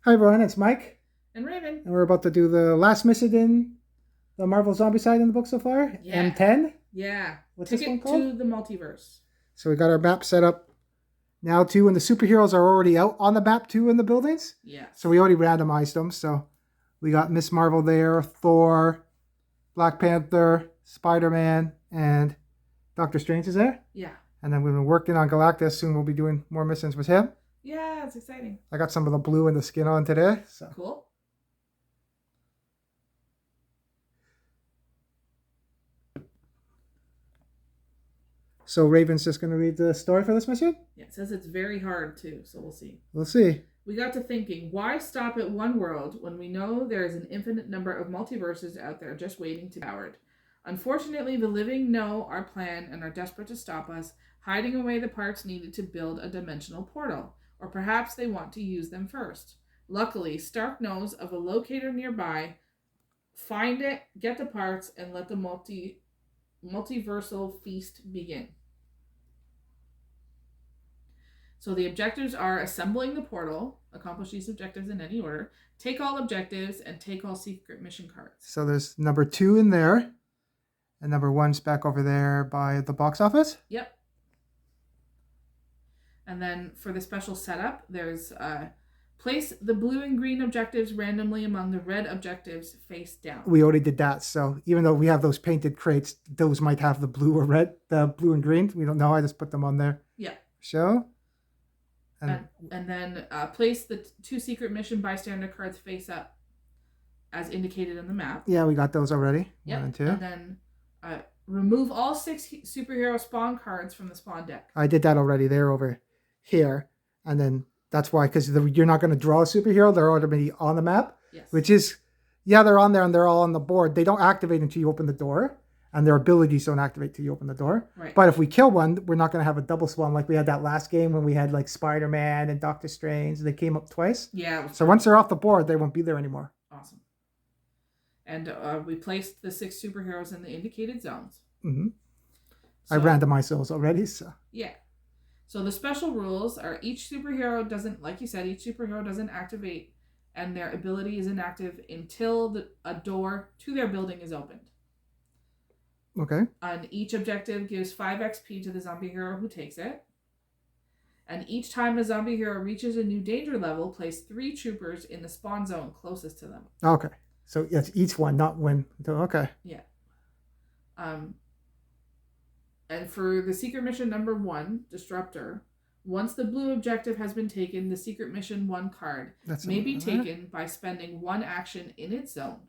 Hi everyone, it's Mike. And Ravin. And we're about to do the last mission in the Marvel Zombicide in the book so far. Yeah. M10? Yeah. What's Ticket this one called? to the Multiverse. So we got our map set up now too, and the superheroes are already out on the map too in the buildings. Yeah. So we already randomized them. So we got Miss Marvel there, Thor, Black Panther, Spider-Man, and Doctor Strange is there. Yeah. And then we've been working on Galactus. Soon we'll be doing more missions with him. Yeah, it's exciting. I got some of the blue and the skin on today. So. Cool. So Raven's just going to read the story for this mission? Yeah, it says it's very hard too, so we'll see. We'll see. We got to thinking, why stop at one world when we know there is an infinite number of multiverses out there just waiting to be devoured? Unfortunately, the living know our plan and are desperate to stop us, hiding away the parts needed to build a dimensional portal. Or perhaps they want to use them first. Luckily, Stark knows of a locator nearby. Find it, get the parts, and let the multiversal feast begin. So the objectives are assembling the portal, accomplish these objectives in any order, take all objectives, and take all secret mission cards. So there's number 2 in there, and number 1's back over there by the box office? Yep. And then for the special setup, there's place the blue and green objectives randomly among the red objectives face down. We already did that, so even though we have those painted crates, those might have the blue or red, the blue and green. We don't know. I just put them on there. Yeah. Show. And then place the 2 secret mission bystander cards face up, as indicated in the map. Yeah, we got those already. Yep. 1 and 2. And then remove all 6 superhero spawn cards from the spawn deck. I did that already. They're over here, and then that's why, because you're not going to draw a superhero. They're already on the map. Yes. Which is, yeah, they're on there and they're all on the board. They don't activate until you open the door, and their abilities don't activate till you open the door. Right. But if we kill one, we're not going to have a double spawn like we had that last game when we had like Spider-Man and Doctor Strange. They came up twice. Yeah. So once they're off the board, they won't be there anymore. Awesome. And we placed the 6 superheroes in the indicated zones. Mm-hmm. So, I randomized those already. So yeah. So the special rules are each superhero doesn't, like you said, each superhero doesn't activate, and their ability is inactive until a door to their building is opened. Okay. And each objective gives 5 XP to the zombie hero who takes it. And each time a zombie hero reaches a new danger level, place 3 troopers in the spawn zone closest to them. Okay. So yes, each one, not when. Okay. Yeah. And for the secret mission number 1, Disruptor, once the blue objective has been taken, the secret mission 1 card may be taken by spending 1 action in its zone.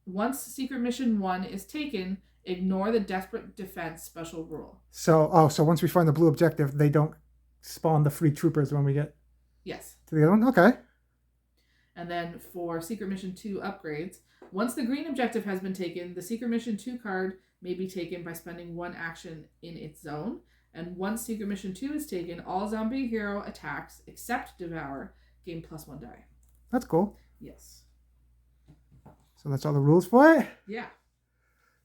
Once secret mission 1 is taken, ignore the desperate defense special rule. So once we find the blue objective, they don't spawn the free troopers when we get to the other one? Okay. And then for secret mission 2 upgrades, once the green objective has been taken, the secret mission 2 card may be taken by spending 1 action in its zone. And once secret mission 2 is taken, all zombie hero attacks except Devour gain +1 die. That's cool. Yes. So that's all the rules for it? Yeah.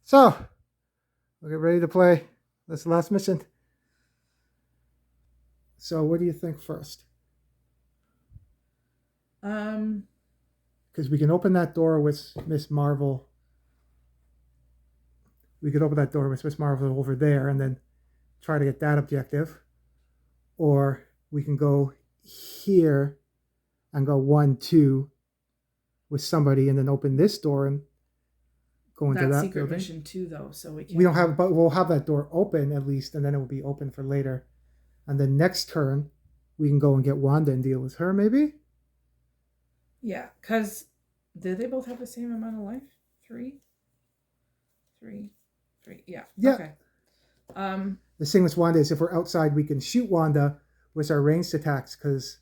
So, we'll get ready to play this last mission. So, what do you think first? Because we can open that door with Miss Marvel. We could open that door with Miss Marvel over there and then try to get that objective. Or we can go here and go 1, 2 with somebody and then open this door and go into that secret building. mission 2 though, so we can't. We don't have, but we'll have that door open at least, and then it will be open for later. And then next turn, we can go and get Wanda and deal with her, maybe? Yeah, because did they both have the same amount of life? 3? 3. Yeah. Okay. The thing with Wanda is if we're outside, we can shoot Wanda with our ranged attacks because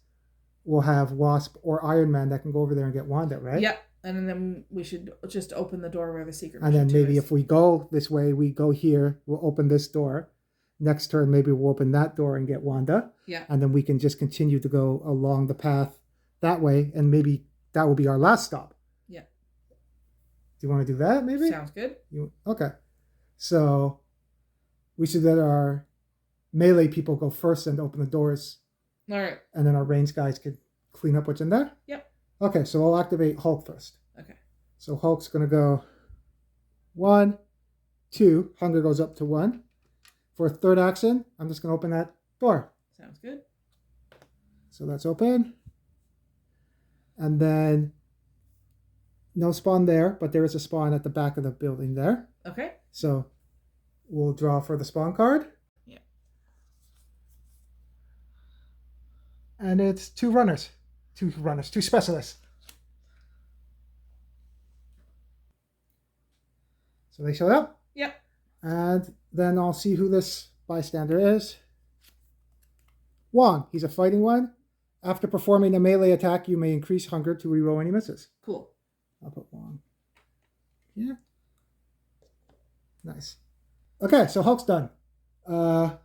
we'll have Wasp or Iron Man that can go over there and get Wanda, right? Yeah, and then we should just open the door where the secret and mission then maybe is. If we go this way, we go here, we'll open this door. Next turn, maybe we'll open that door and get Wanda. Yeah. And then we can just continue to go along the path that way, and maybe that will be our last stop. Yeah. Do you want to do that, maybe? Sounds good. Okay. So we should let our melee people go first and open the doors. All right. And then our range guys could clean up what's in there. Yep. Okay, so I'll activate Hulk first. Okay. So Hulk's going to go 1, 2. Hunger goes up to 1. For a third action, I'm just going to open that door. Sounds good. So that's open. And then no spawn there, but there is a spawn at the back of the building there. Okay. So we'll draw for the spawn card. Yeah. And it's 2 runners. 2 specialists. So they showed up. Yep. And then I'll see who this bystander is. Wong. He's a fighting one. After performing a melee attack, you may increase hunger to reroll any misses. Cool. I'll put Wong. Yeah. Nice. Okay, so Hulk's done. Our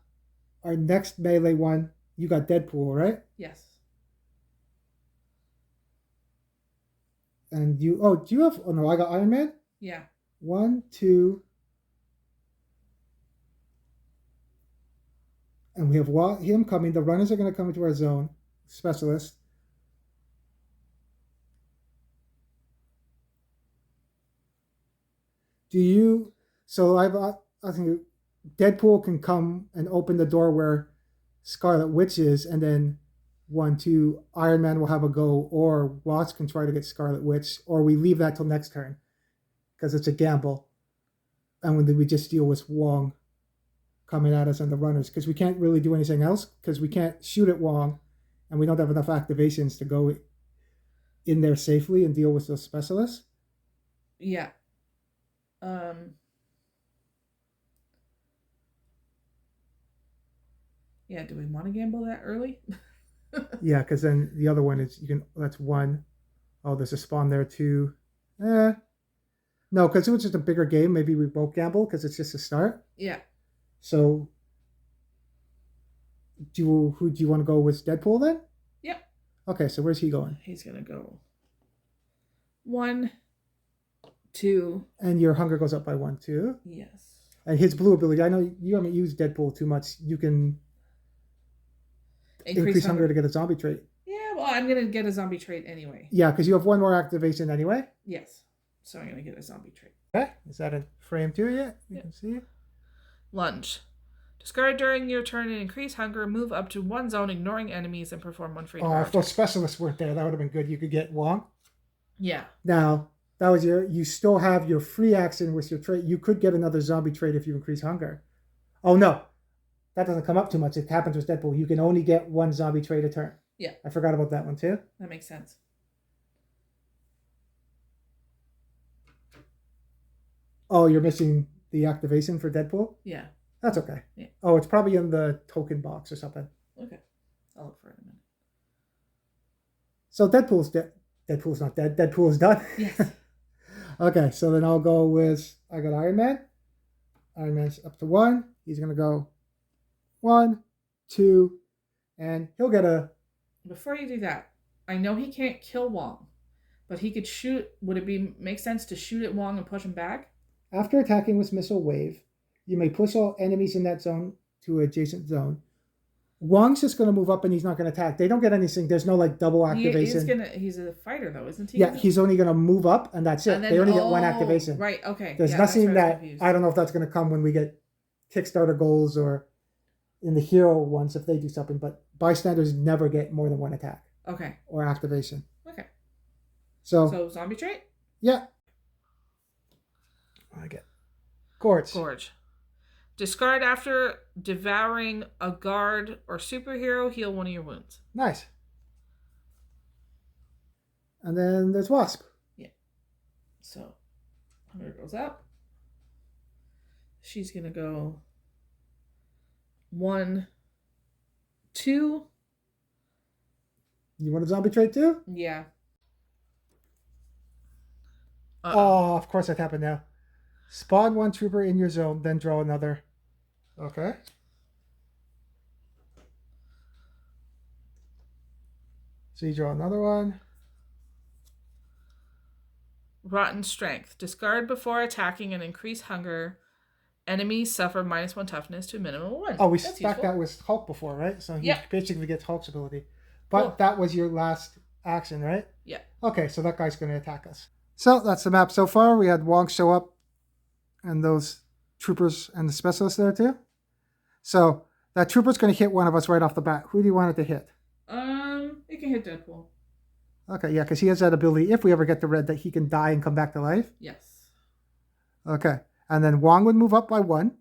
next melee one, you got Deadpool, right? Yes. And do you have, oh no, I got Iron Man? Yeah. 1, 2. And we have him coming. The runners are going to come into our zone. Specialist. So I think Deadpool can come and open the door where Scarlet Witch is, and then 1, 2, Iron Man will have a go, or Wasp can try to get Scarlet Witch, or we leave that till next turn because it's a gamble. And when we just deal with Wong coming at us and the runners, because we can't really do anything else because we can't shoot at Wong, and we don't have enough activations to go in there safely and deal with those specialists. Yeah. Yeah, do we want to gamble that early? Yeah, because then the other one is, that's 1. Oh, there's a spawn there too. No, because it was just a bigger game. Maybe we both gamble because it's just a start. Yeah. So who do you want to go with? Deadpool then? Yep. Okay, so where's he going? He's going to go 1, 2. And your hunger goes up by 1 too? Yes. And his blue ability, I know you haven't used Deadpool too much. You can increase hunger to get a zombie trait. Yeah, well, I'm going to get a zombie trait anyway. Yeah, because you have 1 more activation anyway. Yes. So I'm going to get a zombie trait. Okay. Is that in frame 2 yet? You can see it. Lunge. Discard during your turn and increase hunger. Move up to 1 zone, ignoring enemies, and perform 1 free. Oh, if those specialists weren't there, that would have been good. You could get Wong. Yeah. Now, that was you still have your free action with your trait. You could get another zombie trait if you increase hunger. Oh, no. That doesn't come up too much. It happens with Deadpool. You can only get 1 zombie trait a turn. Yeah. I forgot about that one too. That makes sense. Oh, you're missing the activation for Deadpool? Yeah. That's okay. Yeah. Oh, it's probably in the token box or something. Okay. I'll look for it in a minute. So Deadpool's dead. Deadpool's not dead. Deadpool's done. Yes. Okay, so then I'll go with, I got Iron Man. Iron Man's up to 1. He's going to go 1, 2, and he'll get a... Before you do that, I know he can't kill Wong, but he could shoot. Would it make sense to shoot at Wong and push him back? After attacking with Missile Wave, you may push all enemies in that zone to an adjacent zone. Wong's just going to move up and he's not going to attack. They don't get anything. There's no double activation. He's a fighter though, isn't he? Yeah, he's only going to move up and that's it. And then, they only get 1 activation. Right, okay. There's nothing that, I don't know if that's going to come when we get Kickstarter goals or in the hero ones if they do something, but bystanders never get more than 1 attack. Okay. Or activation. Okay. So zombie trait? Yeah. I get Gorge. Discard after devouring a guard or superhero. Heal 1 of your wounds. Nice. And then there's Wasp. Yeah. So, hunger goes up. She's going to go 1, 2. You want a zombie trait too? Yeah. Oh, of course that happened now. Spawn 1 trooper in your zone, then draw another. Okay. So you draw another one. Rotten Strength. Discard before attacking and increase hunger. Enemies suffer -1 toughness to a minimum of 1. Oh, we stacked that with Hulk before, right? So he basically gets Hulk's ability. But that was your last action, right? Yeah. Okay, so that guy's going to attack us. So that's the map so far. We had Wong show up and those troopers and the specialists there too. So that trooper's going to hit one of us right off the bat. Who do you want it to hit? It can hit Deadpool. Okay, yeah, because he has that ability, if we ever get the red, that he can die and come back to life. Yes. Okay, and then Wong would move up by 1,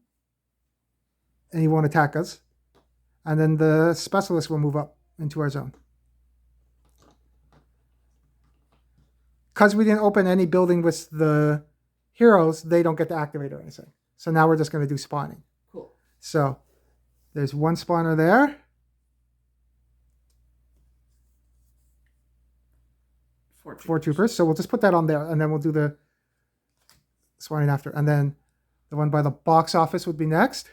and he won't attack us. And then the specialist will move up into our zone. Because we didn't open any building with the heroes, they don't get to activate or anything. So now we're just going to do spawning. Cool. So there's one spawner there. 4 troopers. So we'll just put that on there, and then we'll do the spawning after. And then the one by the box office would be next.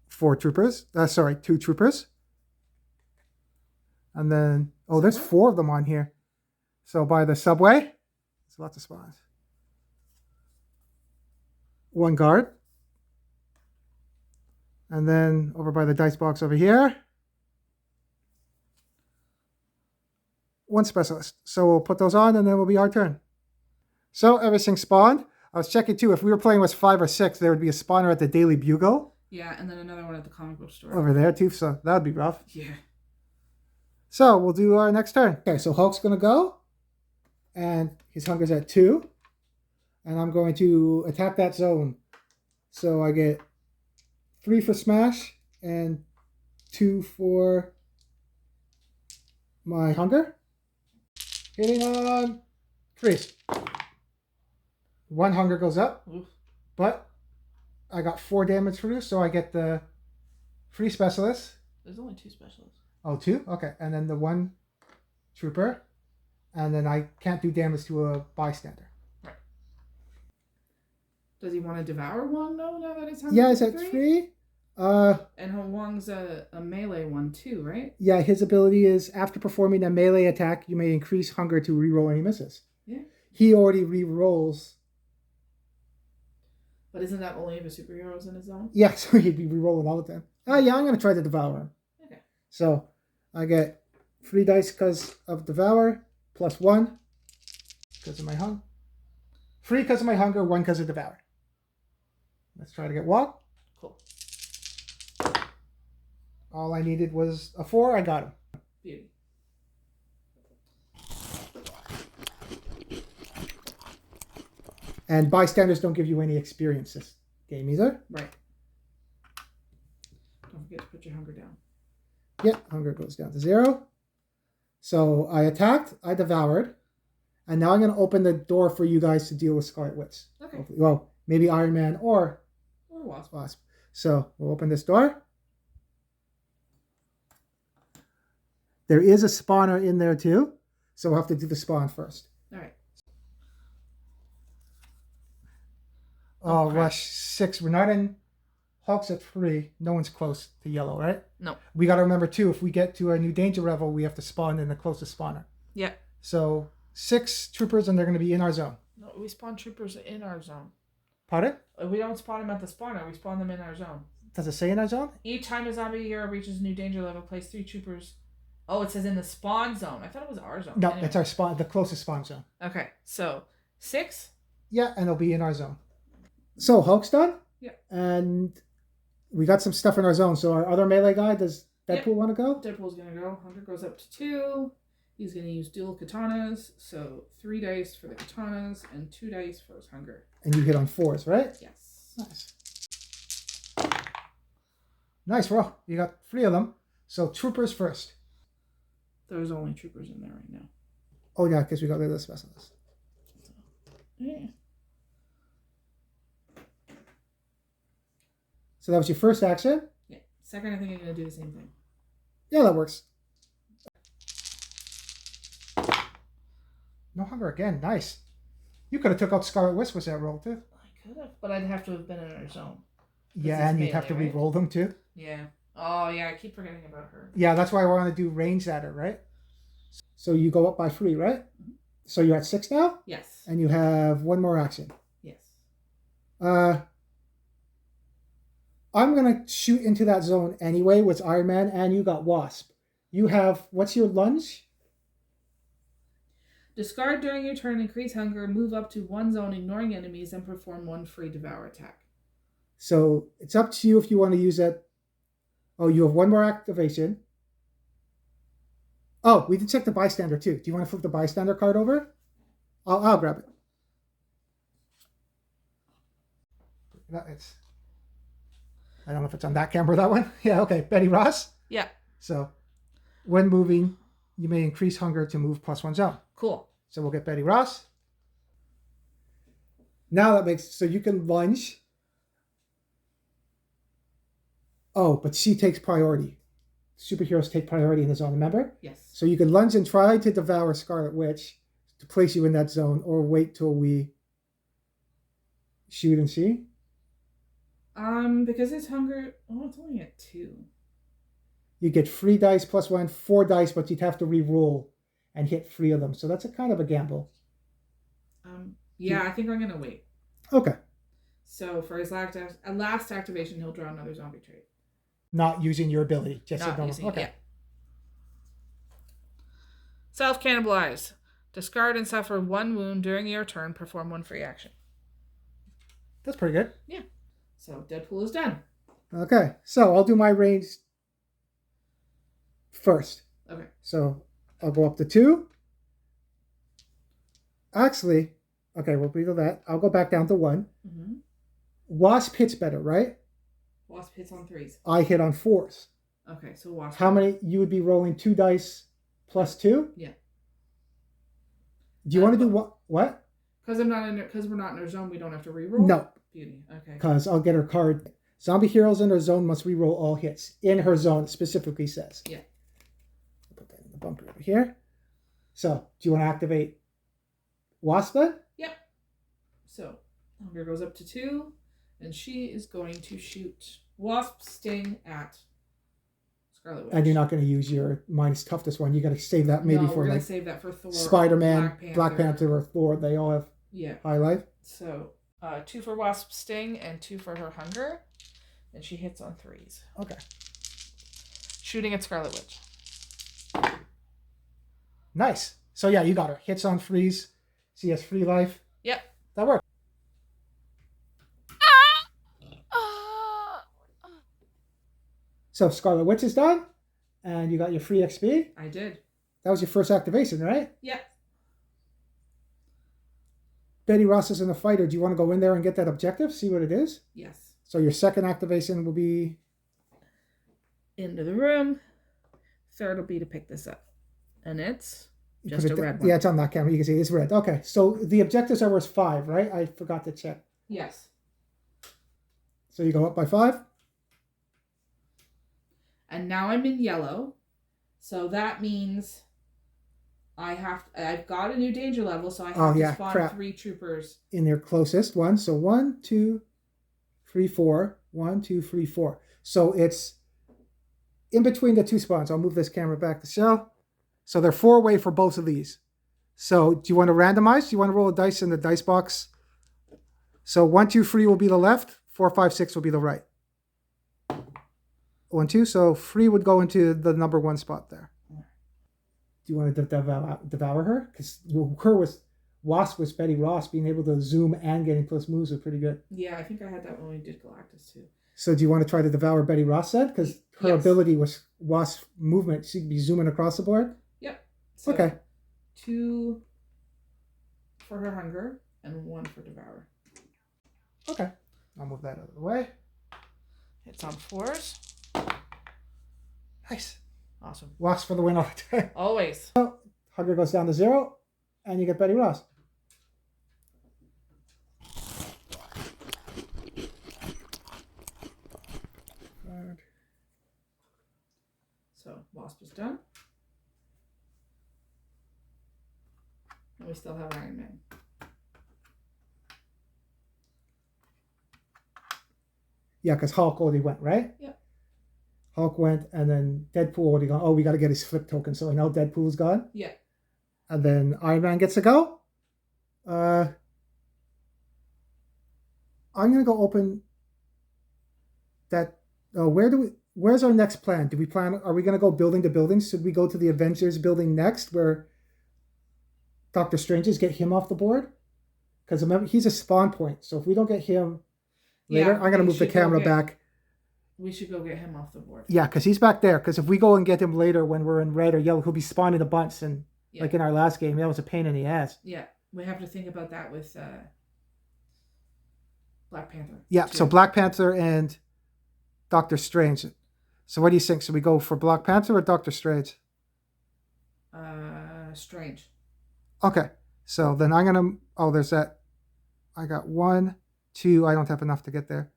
4 troopers. 2 troopers. And then, there's 4 of them on here. So by the subway, there's lots of spawns. 1 guard. And then over by the dice box over here, 1 specialist. So we'll put those on, and then it'll be our turn. So everything spawned. I was checking too. If we were playing with 5 or 6, there would be a spawner at the Daily Bugle. Yeah, and then another one at the comic book store. Over there too. So that would be rough. Yeah. So we'll do our next turn. Okay, so Hulk's going to go. And his hunger's at 2. And I'm going to attack that zone. So I get 3 for smash and 2 for my hunger. Hitting on 3. 1 hunger goes up. Oof. But I got 4 damage for you, so I get the free specialist. There's only 2 specialists. Oh, 2? Okay. And then the 1 trooper. And then I can't do damage to a bystander. Right. Does he want to devour Wong though, now that it's hungry? Yeah, is that 3? And Wong's a melee one too, right? Yeah, his ability is after performing a melee attack, you may increase hunger to reroll any misses. Yeah. He already rerolls. But isn't that only if a superhero's in his zone? Yeah, so he'd be rerolling all the time. Yeah, I'm going to try to devour him. Okay. So I get 3 dice because of devour, plus 1 because of my hunger. 3 because of my hunger, 1 because of devour. Let's try to get Wong. Cool. All I needed was a 4. I got him. Beauty. And bystanders don't give you any experience this game either. Right. Don't forget to put your hunger down. Yep, hunger goes down to 0. So I attacked, I devoured, and now I'm going to open the door for you guys to deal with Scarlet Witch. Okay. Hopefully. Well, maybe Iron Man or Wasp. So we'll open this door. There is a spawner in there too, so we'll have to do the spawn first. All right. Oh, rush 6. We're not in Hulk's at 3. No one's close to yellow, right? No. We got to remember too, if we get to a new danger level, we have to spawn in the closest spawner. Yeah. So 6 troopers, and they're going to be in our zone. No, we spawn troopers in our zone. Pardon? We don't spawn them at the spawner. We spawn them in our zone. Does it say in our zone? Each time a zombie hero reaches a new danger level, place 3 troopers. Oh, it says in the spawn zone. I thought it was our zone. No, Anyway. it's our spawn, the closest spawn zone. Okay, so 6. Yeah, and they'll be in our zone. So Hulk's done. Yeah. And we got some stuff in our zone. So our other melee guy, does Deadpool want to go? Deadpool's gonna go. Hunger goes up to 2. He's gonna use dual katanas. So 3 dice for the katanas and 2 dice for his hunger. And you hit on 4s, right? Yes. Nice. Nice, bro. You got 3 of them. So troopers first. There's only troopers in there right now. Oh yeah, because we got rid of the specialist. Yeah. So that was your first action? Yeah. Second, I think I'm gonna do the same thing. Yeah, that works. No hunger again. Nice. You could have took out Scarlet Witch with that roll too. I could have, but I'd have to have been in our zone. Yeah, and you'd have to melee, right? re-roll them too. Yeah. Oh yeah, I keep forgetting about her. Yeah, that's why I want to do range at her, right? So you go up by 3, right? Mm-hmm. So you're at 6 now? Yes. And you have 1 more action. Yes. I'm going to shoot into that zone anyway with Iron Man, and you got Wasp. you have, what's your lunge? Discard during your turn, increase hunger, move up to one zone, ignoring enemies, and perform one free devour attack. So it's up to you if you want to use that. Oh, you have one more activation. Oh, we did check the bystander too. Do you want to flip the bystander card over? I'll grab it. I don't know if it's on that camera, that one. Yeah, okay. Betty Ross. Yeah. So when moving, you may increase hunger to move +1 zone. Cool. So we'll get Betty Ross. Now that makes, so you can lunge. Oh, but she takes priority. Superheroes take priority in the zone, remember? Yes. So you can lunge and try to devour Scarlet Witch to place you in that zone, or wait till we shoot and see. Because it's hunger, it's only at 2. You get 3 dice +1, 4 dice, but you'd have to re-roll and hit 3 of them. So that's a kind of a gamble. Yeah, I think I'm gonna wait. Okay. So for his last activation, he'll draw another zombie trait. Not using your ability, just Not a using, okay. Yeah. Self-cannibalize. Discard and suffer 1 wound during your turn. Perform 1 free action. That's pretty good. Yeah. So Deadpool is done. Okay, so I'll do my range first. Okay. So I'll go up to 2. Actually, okay, we'll do that. I'll go back down to 1. Mm-hmm. Wasp hits better, right? Wasp hits on 3s. I hit on 4s. Okay, so Wasp. How many? You would be rolling 2 dice +2? Yeah. Do you want to do what? Because we're not in our zone, we don't have to reroll? No. Beauty. Okay. Because I'll get her card. Zombie heroes in her zone must reroll all hits. In her zone, it specifically says. Yeah. I'll put that in the bunker over here. So, do you want to activate Wasp then? Yep. So, hunger goes up to 2, and she is going to shoot Wasp Sting at Scarlet Witch. And you're not going to use your minus toughness one. You got to save that maybe for like save that for Thor, Spider-Man, Black Panther, or Thor. They all have high life. So 2 for Wasp Sting and 2 for her hunger, and she hits on 3s. Okay. Shooting at Scarlet Witch. Nice. So yeah, you got her. Hits on 3s. She has free life. Yep. That worked. So Scarlet Witch is done, and you got your free XP. I did. That was your first activation, right? Yeah. Betty Ross is in the fighter. Do you want to go in there and get that objective? See what it is? Yes. So your second activation will be... into the room. Third will be to pick this up. And it's just a red one. Yeah, it's on that camera. You can see it's red. Okay, so the objectives are worth 5, right? I forgot to check. Yes. So you go up by 5. And now I'm in yellow. So that means I've got a new danger level, so I have to spawn 3 troopers. In their closest one. So 1, 2, 3, 4. 1, 2, 3, 4. So it's in between the 2 spawns. I'll move this camera back to show. So they're 4 away for both of these. So do you want to randomize? Do you want to roll a dice in the dice box? So 1, 2, 3 will be the left. 4, 5, 6 will be the right. 1, 2. So 3 would go into the number 1 spot there. Do you want to devour her? Because Wasp was Betty Ross. Being able to zoom and getting plus moves was pretty good. Yeah, I think I had that when we did Galactus too. So do you want to try to devour Betty Ross then? Because her ability was Wasp movement. She could be zooming across the board. Yep. So okay. 2 for her hunger and 1 for devour. Okay. I'll move that out of the way. It's on 4s. Nice. Awesome. Wasp for the win all the time. Always. So, hunger goes down to 0, and you get Betty Ross. So, Wasp is done. And we still have Iron Man. Yeah, because Hulk already went, right? Yep. Hulk went, and then Deadpool already gone. Oh, we got to get his flip token, so I know Deadpool's gone. Yeah. And then Iron Man gets to go. I'm going to go open that. Where where's our next plan? Are we going to go building to building? Should we go to the Avengers building next where Doctor Strange's, get him off the board? Because remember, he's a spawn point. So if we don't get him later, I'm going to move the camera back. We should go get him off the board. Yeah, because he's back there. Because if we go and get him later when we're in red or yellow, he'll be spawning a bunch. And like in our last game, that was a pain in the ass. Yeah, we have to think about that with Black Panther. Yeah, too. So Black Panther and Doctor Strange. So what do you think? Should we go for Black Panther or Doctor Strange? Strange. Okay. So then I'm going to... Oh, there's that. I got 1, 2. I don't have enough to get there.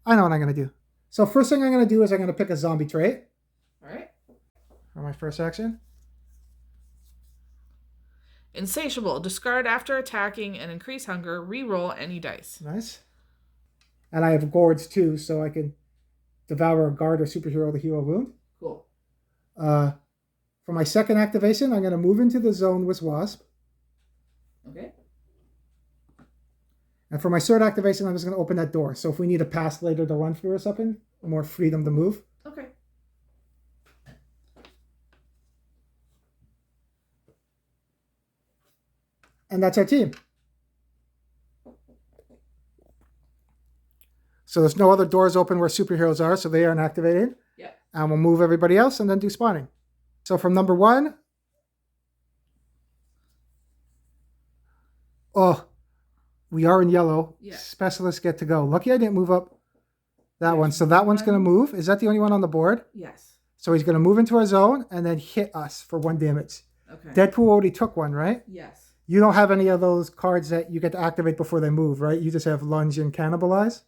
I know what I'm going to do. So first thing I'm going to do is I'm going to pick a zombie trait. All right. For my first action. Insatiable. Discard after attacking and increase hunger. Reroll any dice. Nice. And I have gourds too, so I can devour a guard or superhero with a hero wound. Cool. For my second activation, I'm going to move into the zone with Wasp. Okay. And for my third activation, I'm just going to open that door. So if we need a pass later to run through or something, more freedom to move. Okay. And that's our team. So there's no other doors open where superheroes are, so they aren't activated. Yeah. And we'll move everybody else and then do spawning. So from number 1. Oh, we are in yellow. Yeah. Specialists get to go. Lucky I didn't move up that one. So that one's going to move. Is that the only one on the board? Yes. So he's going to move into our zone and then hit us for 1 damage. Okay. Deadpool already took 1, right? Yes. You don't have any of those cards that you get to activate before they move, right? You just have lunge and cannibalize.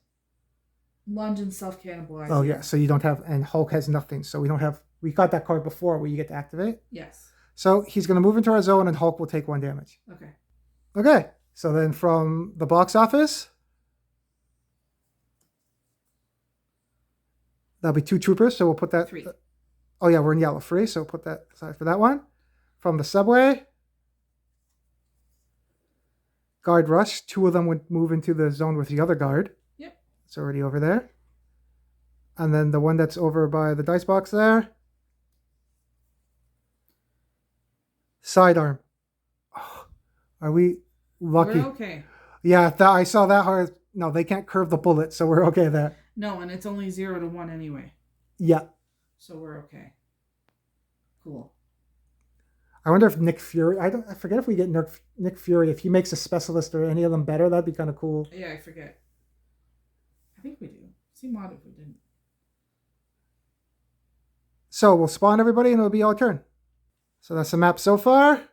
Lunge and self-cannibalize. Oh, yeah. So you don't have, and Hulk has nothing. So we don't have, we got that card before where you get to activate. Yes. So he's going to move into our zone and Hulk will take 1 damage. Okay. Okay. So then from the box office, that'll be 2 troopers. So we'll put that. 3. Oh, yeah. We're in yellow. 3. So we'll put that aside for that one. From the subway, guard rush. 2 of them would move into the zone with the other guard. Yep. It's already over there. And then the one that's over by the dice box there. Sidearm. Oh, are we lucky? We're okay. Yeah, I saw that hard. No, they can't curve the bullet, so we're okay there. No, and it's only 0 to 1 anyway. Yeah. So we're okay. Cool. I wonder if Nick Fury... I forget if we get Nick Fury. If he makes a specialist or any of them better, that'd be kind of cool. Yeah, I forget. I think we do. CMON if we didn't. So we'll spawn everybody and it'll be our turn. So that's the map so far.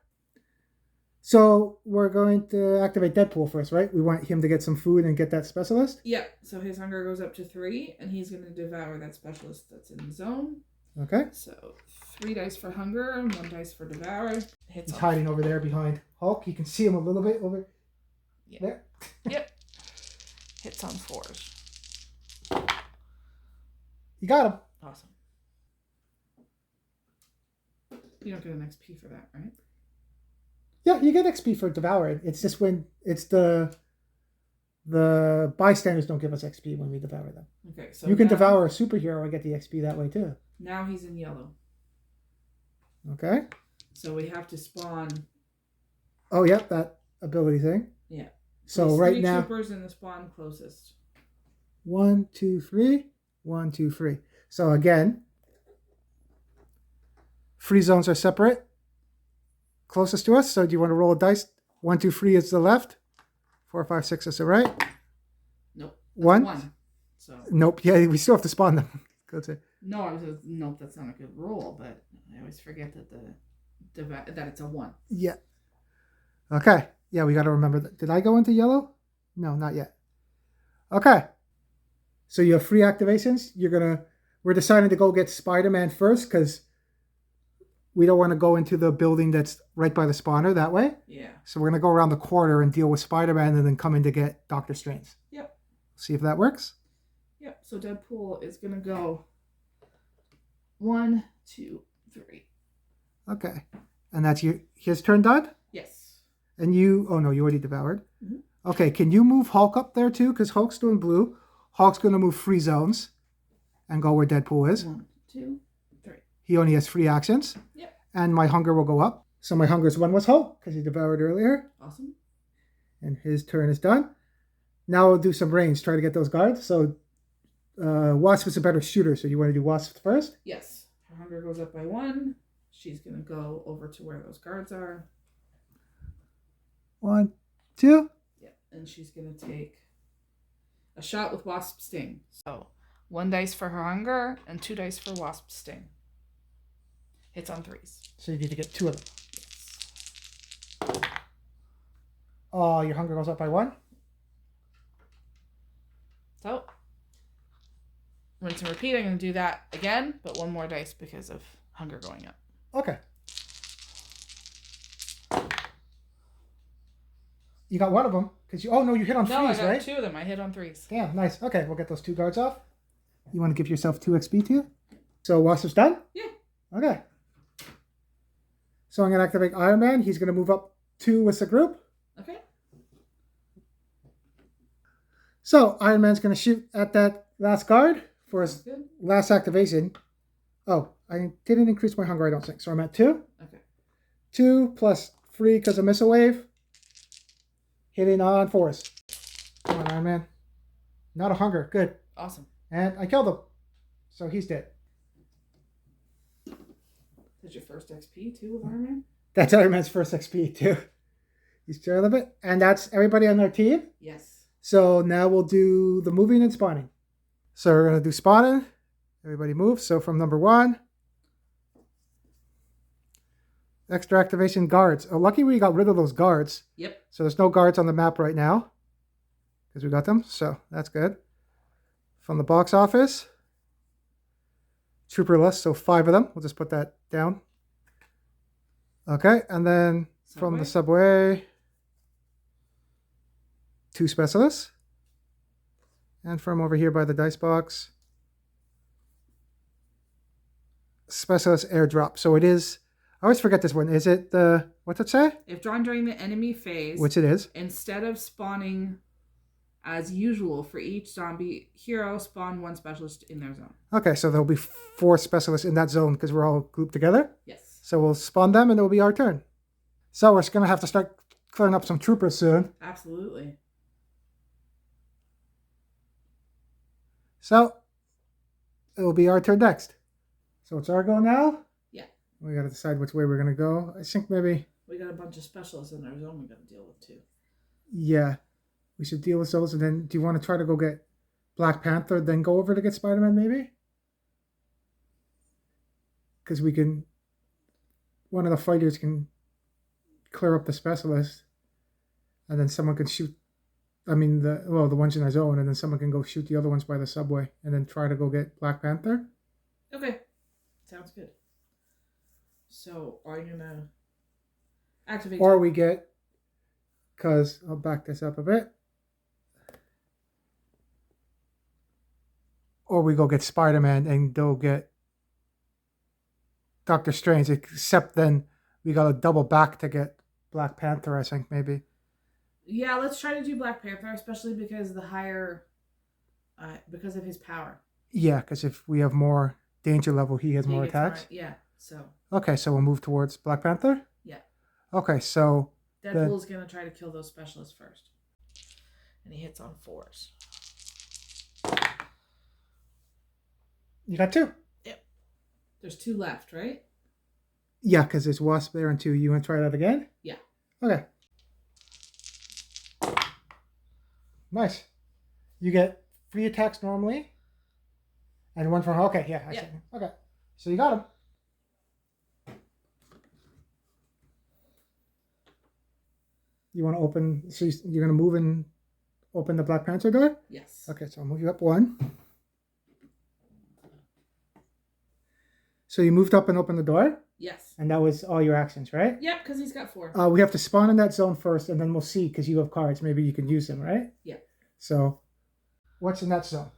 So we're going to activate Deadpool first, right? We want him to get some food and get that specialist. Yeah, so his hunger goes up to 3, and he's going to devour that specialist that's in the zone. Okay. So 3 dice for hunger and 1 dice for devour. He's hiding over there behind Hulk. You can see him a little bit over there. Yep. Hits on 4s. You got him. Awesome. You don't get an XP for that, right? Yeah, you get XP for devouring. It's just when it's the bystanders don't give us XP when we devour them. Okay, so you can devour a superhero and get the XP that way too. Now he's in yellow. Okay. So we have to spawn. Oh, yeah, that ability thing. Yeah. So there's right 3 now, troopers in the spawn closest. 1, 2, 3. 1, 2, 3. So again, free zones are separate. Closest to us. So do you want to roll a dice? 1, 2, 3 is the left. 4, 5, 6 is the right. Nope. 1. So. Nope. Yeah, we still have to spawn them. Go to. No, nope. That's not a good roll. But I always forget that that it's a 1. Yeah. Okay. Yeah, we got to remember that. Did I go into yellow? No, not yet. Okay. So you have free activations. We're deciding to go get Spider-Man first because we don't want to go into the building that's right by the spawner that way. Yeah. So we're going to go around the corner and deal with Spider-Man and then come in to get Doctor Strange. Yep. See if that works. Yep. So Deadpool is going to go 1, 2, 3. Okay. And that's his turn done? Yes. And you... Oh, no, you already devoured. Mm-hmm. Okay, can you move Hulk up there too? Because Hulk's doing blue. Hulk's going to move 3 zones and go where Deadpool is. 1, 2, 3. He only has 3 actions. Yep. And my hunger will go up. So my hunger's 1 was Hulk because he devoured earlier. Awesome. And his turn is done. Now we'll do some range, try to get those guards. So Wasp is a better shooter, so you want to do Wasp first? Yes. Her hunger goes up by 1. She's going to go over to where those guards are. 1, 2. Yeah, and she's going to take a shot with Wasp Sting. So 1 dice for her hunger and 2 dice for Wasp Sting. Hits on 3s. So you need to get 2 of them. Yes. Oh, your hunger goes up by 1? So, rinse and repeat. I'm going to do that again, but 1 more dice because of hunger going up. Okay. You got 1 of them. Because you hit on 3s, No, I got right? 2 of them. I hit on 3s. Damn, nice. Okay, we'll get those 2 guards off. You want to give yourself 2 XP too? So Wasp's done? Yeah. Okay. So I'm going to activate Iron Man. He's going to move up 2 with the group. Okay. So Iron Man's going to shoot at that last guard for his Good. last activation. Oh, I didn't increase my hunger, I don't think. So I'm at 2. Okay. 2 plus 3 because of Missile Wave. Hitting on 4s. Come on, Iron Man. Not a hunger. Good. Awesome. And I killed him. So he's dead. Is your first XP too with Iron Man? That's Iron Man's first XP too. He's trying a little bit. And that's everybody on our team. Yes. So now we'll do the moving and spawning. So we're going to do spawning. Everybody move. So from number 1. Extra activation guards. Oh, lucky we got rid of those guards. Yep. So there's no guards on the map right now. Because we got them. So that's good. From the box office. Trooper list. So 5 of them. We'll just put that down. Okay. And then from the subway. 2 specialists. And from over here by the dice box. Specialist airdrop. So it is... I always forget this one. Is it the... What's it say? If drawn during the enemy phase... Which it is. Instead of spawning as usual for each zombie hero, spawn 1 specialist in their zone. Okay, so there'll be 4 specialists in that zone because we're all grouped together. Yes. So we'll spawn them and it'll be our turn. So we're going to have to start clearing up some troopers soon. Absolutely. So it'll be our turn next. So it's our go now? Yeah. We got to decide which way we're going to go. I think maybe... We got a bunch of specialists in our zone we got to deal with too. Yeah. We should deal with those. And then do you want to try to go get Black Panther, then go over to get Spider-Man maybe? Because we can... One of the fighters can clear up the specialist. And then someone can shoot... the ones in our zone. And then someone can go shoot the other ones by the subway. And then try to go get Black Panther. Okay. Sounds good. So, are you going to activate... Or we get... Because I'll back this up a bit. Or we go get Spider-Man and go get Doctor Strange. Except then we got to double back to get Black Panther, I think, maybe. Yeah, let's try to do Black Panther, especially because the higher... because of his power. Yeah, because if we have more danger level, he has more attacks. Yeah, so... Okay, so we'll move towards Black Panther? Yeah. Okay, so... Deadpool's going to try to kill those specialists first. And he hits on 4s. You got 2? Yep. There's 2 left, right? Yeah, because there's Wasp there and 2. You want to try that again? Yeah. Okay. Nice. You get 3 attacks normally. And 1 from... Okay, yeah. I see. Okay. So you got him. You want to open... So you're going to move and open the Black Panther door? Yes. Okay, so I'll move you up 1. So you moved up and opened the door? Yes. And that was all your actions, right? Yep, because he's got 4. We have to spawn in that zone first, and then we'll see, because you have cards. Maybe you can use them, right? Yeah. So, what's in that zone?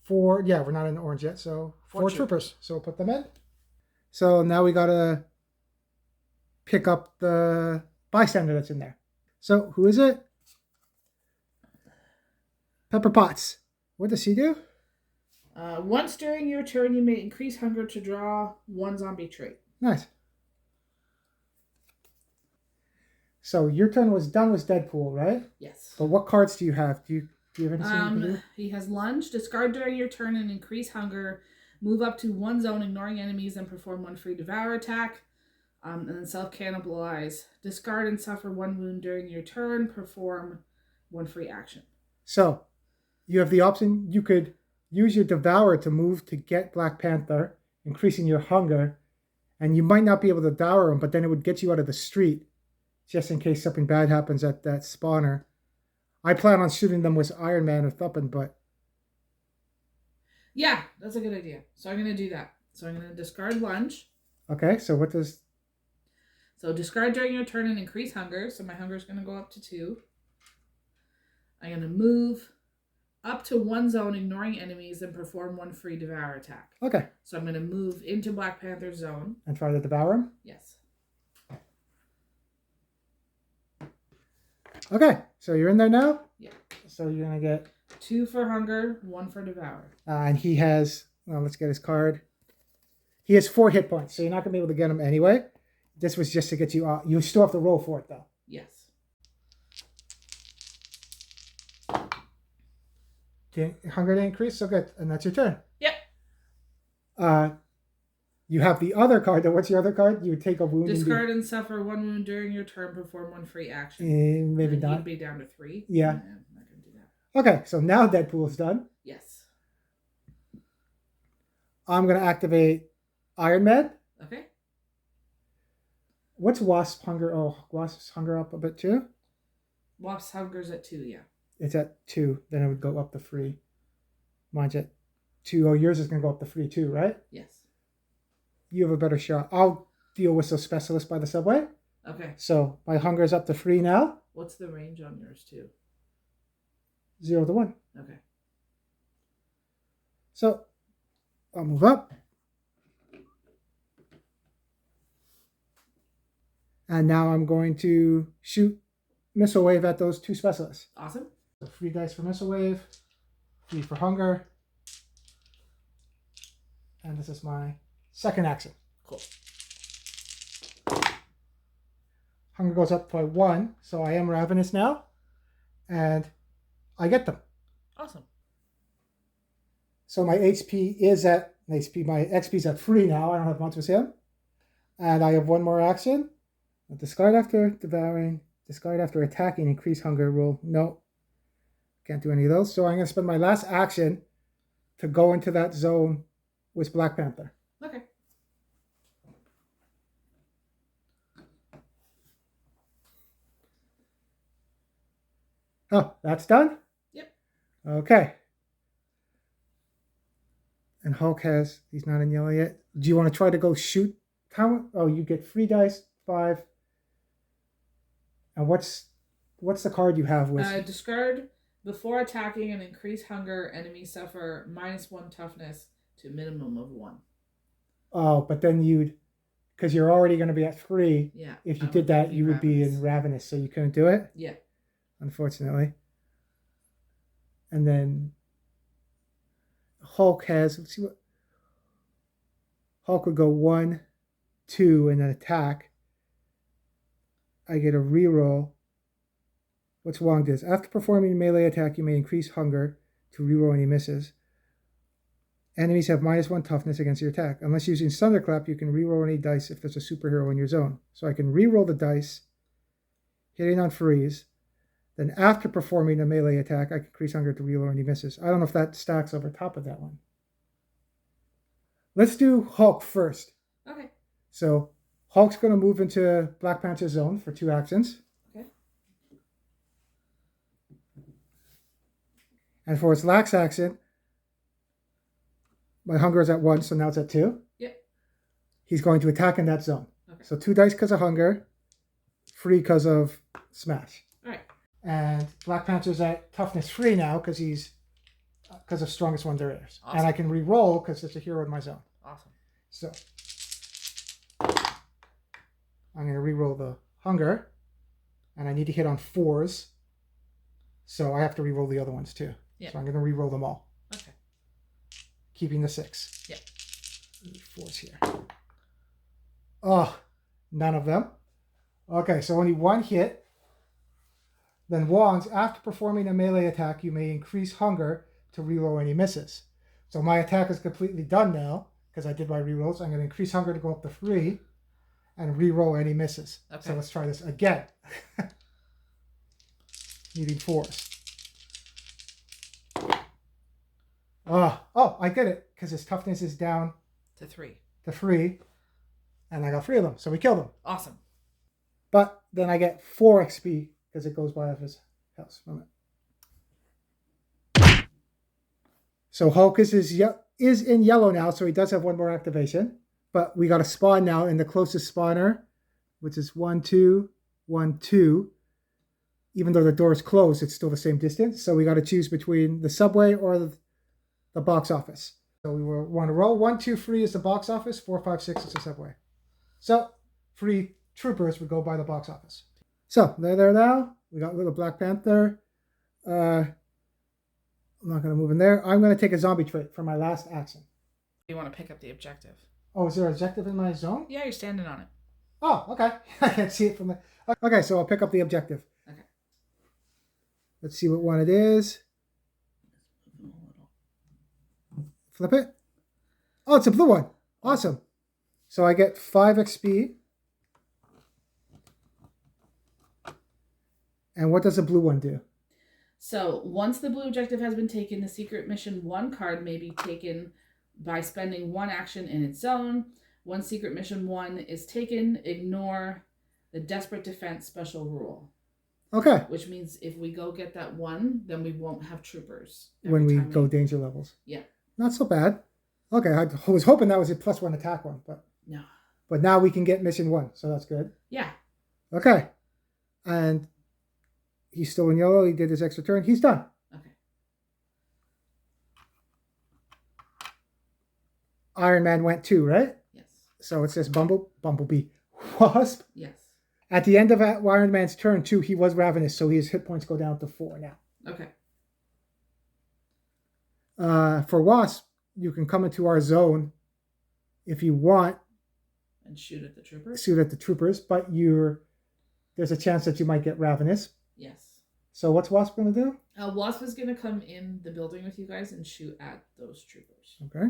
4, yeah, we're not in orange yet, so 4 troopers. So we'll put them in. So now we got to pick up the bystander that's in there. So who is it? Pepper Potts. What does he do? Once during your turn, you may increase hunger to draw 1 zombie trait. Nice. So your turn was done with Deadpool, right? Yes. But what cards do you have? Do you have anything you can do? He has lunge. Discard during your turn and increase hunger. Move up to 1 zone, ignoring enemies, and perform 1 free devour attack. And then self-cannibalize. Discard and suffer 1 wound during your turn. Perform 1 free action. So you have the option. You could use your devour to move to get Black Panther, increasing your hunger. And you might not be able to devour him, but then it would get you out of the street, just in case something bad happens at that spawner. I plan on shooting them with Iron Man or Thuppin, but... Yeah, that's a good idea. So I'm going to do that. So I'm going to discard lunge. Okay, so what does... So discard during your turn and increase hunger. So my hunger is going to go up to 2. I'm going to move up to 1 zone, ignoring enemies, and perform 1 free devour attack. Okay. So I'm going to move into Black Panther's zone. And try to devour him? Yes. Okay, so you're in there now? Yeah. So you're going to get... 2 for hunger, 1 for devour. And he has... Well, let's get his card. He has 4 hit points, so you're not going to be able to get him anyway. This was just to get you out. You still have to roll for it, though. Yes. Hunger to increase? So good. And that's your turn. Yep. You have the other card. What's your other card? You would take a wound. Discard and suffer 1 wound during your turn. Perform 1 free action. Maybe not. You'd be down to 3. Yeah. I'm not going to do that. Okay, so now Deadpool's done. Yes. I'm going to activate Iron Man. Okay. What's Wasp hunger? Oh, Wasp's hunger up a bit too? Wasp's hunger's at 2, yeah. It's at 2. Then it would go up to 3. Mine's at 2. Oh, yours is going to go up to 3 too, right? Yes. You have a better shot. I'll deal with those specialists by the subway. Okay. So my hunger is up to 3 now. What's the range on yours too? 0 to 1. Okay. So I'll move up. And now I'm going to shoot Missile Wave at those 2 specialists. Awesome. So 3 dice for Missile Wave, 3 for hunger. And this is my second action. Cool. Hunger goes up by 1, so I am ravenous now. And I get them. Awesome. So my HP is at my XP is at 3 now. I don't have much with him. And I have 1 more action. I'll discard after devouring, discard after attacking, increase hunger roll. No. Can't do any of those. So I'm going to spend my last action to go into that zone with Black Panther. Okay. Oh, that's done? Yep. Okay. And Hulk he's not in yellow yet. Do you want to try to go shoot? Oh, you get 3 dice, 5. And what's the card you have with? Discard before attacking and increase hunger. Enemies suffer -1 toughness to a minimum of 1. Oh, but then because you're already going to be at 3. Yeah. If you did that, you would be in ravenous, so you couldn't do it. Yeah. Unfortunately. And then Hulk let's see what Hulk would go 1, 2, and then attack. I get a reroll. What's Wong does? After performing a melee attack, you may increase hunger to reroll any misses. Enemies have -1 toughness against your attack. Unless using Thunderclap, you can reroll any dice if there's a superhero in your zone. So I can reroll the dice, hitting on freeze. Then after performing a melee attack, I can increase hunger to reroll any misses. I don't know if that stacks over top of that one. Let's do Hulk first. Okay. So Hulk's going to move into Black Panther's zone for 2 actions. Okay. And for his last action, my hunger is at 1, so now it's at 2. Yep. He's going to attack in that zone. Okay. So 2 dice because of hunger, 3 because of smash. All right. And Black Panther's at toughness 3 now because of strongest one there is. Awesome. And I can re-roll because it's a hero in my zone. Awesome. So I'm going to re-roll the hunger. And I need to hit on 4s. So I have to re-roll the other ones too. Yeah. So I'm going to re-roll them all. Okay. Keeping the 6. Yeah. 4s here. Oh, none of them. Okay, so only one hit. Then wands, after performing a melee attack, you may increase hunger to reroll any misses. So my attack is completely done now because I did my rerolls. I'm going to increase hunger to go up to 3 and reroll any misses. Okay. So let's try this again. Needing 4s. Oh, I did it because his toughness is down to 3. And I got 3 of them. So we killed him. Awesome. But then I get 4 XP because it goes by off his house. So Hulk is in yellow now, so he does have 1 more activation. But we got a spawn now in the closest spawner, which is 1, 2, 1, 2. Even though the door is closed, it's still the same distance. So we got to choose between the subway or the box office. So we want to roll 1, 2, 3 is the box office, 4, 5, 6 is the subway. So 3 troopers would go by the box office. So they're there now. We got little Black Panther. I'm not going to move in there. I'm going to take a zombie trait for my last action. You want to pick up the objective. Oh, is there an objective in my zone? Yeah, you're standing on it. Oh, okay. I can't see it from the... Okay, so I'll pick up the objective. Okay. Let's see what one it is. Flip it. Oh, it's a blue one. Awesome. So I get 5 XP. And what does a blue one do? So once the blue objective has been taken, the secret mission 1 card may be taken by spending 1 action in its zone. Once secret mission 1 is taken, ignore the desperate defense special rule. Okay. Which means if we go get that 1, then we won't have troopers. When we go danger levels. Yeah. Not so bad. Okay, I was hoping that was a +1 attack one, but no. But now we can get mission 1, so that's good. Yeah. Okay. And he's still in yellow. He did his extra turn. He's done. Okay. Iron Man went 2, right? Yes. So it says Bumblebee, Wasp. Yes. At the end of Iron Man's turn 2, he was ravenous, so his hit points go down to 4 now. Okay. For Wasp, you can come into our zone if you want. And shoot at the troopers? Shoot at the troopers, but there's a chance that you might get ravenous. Yes. So what's Wasp going to do? Wasp is going to come in the building with you guys and shoot at those troopers. Okay.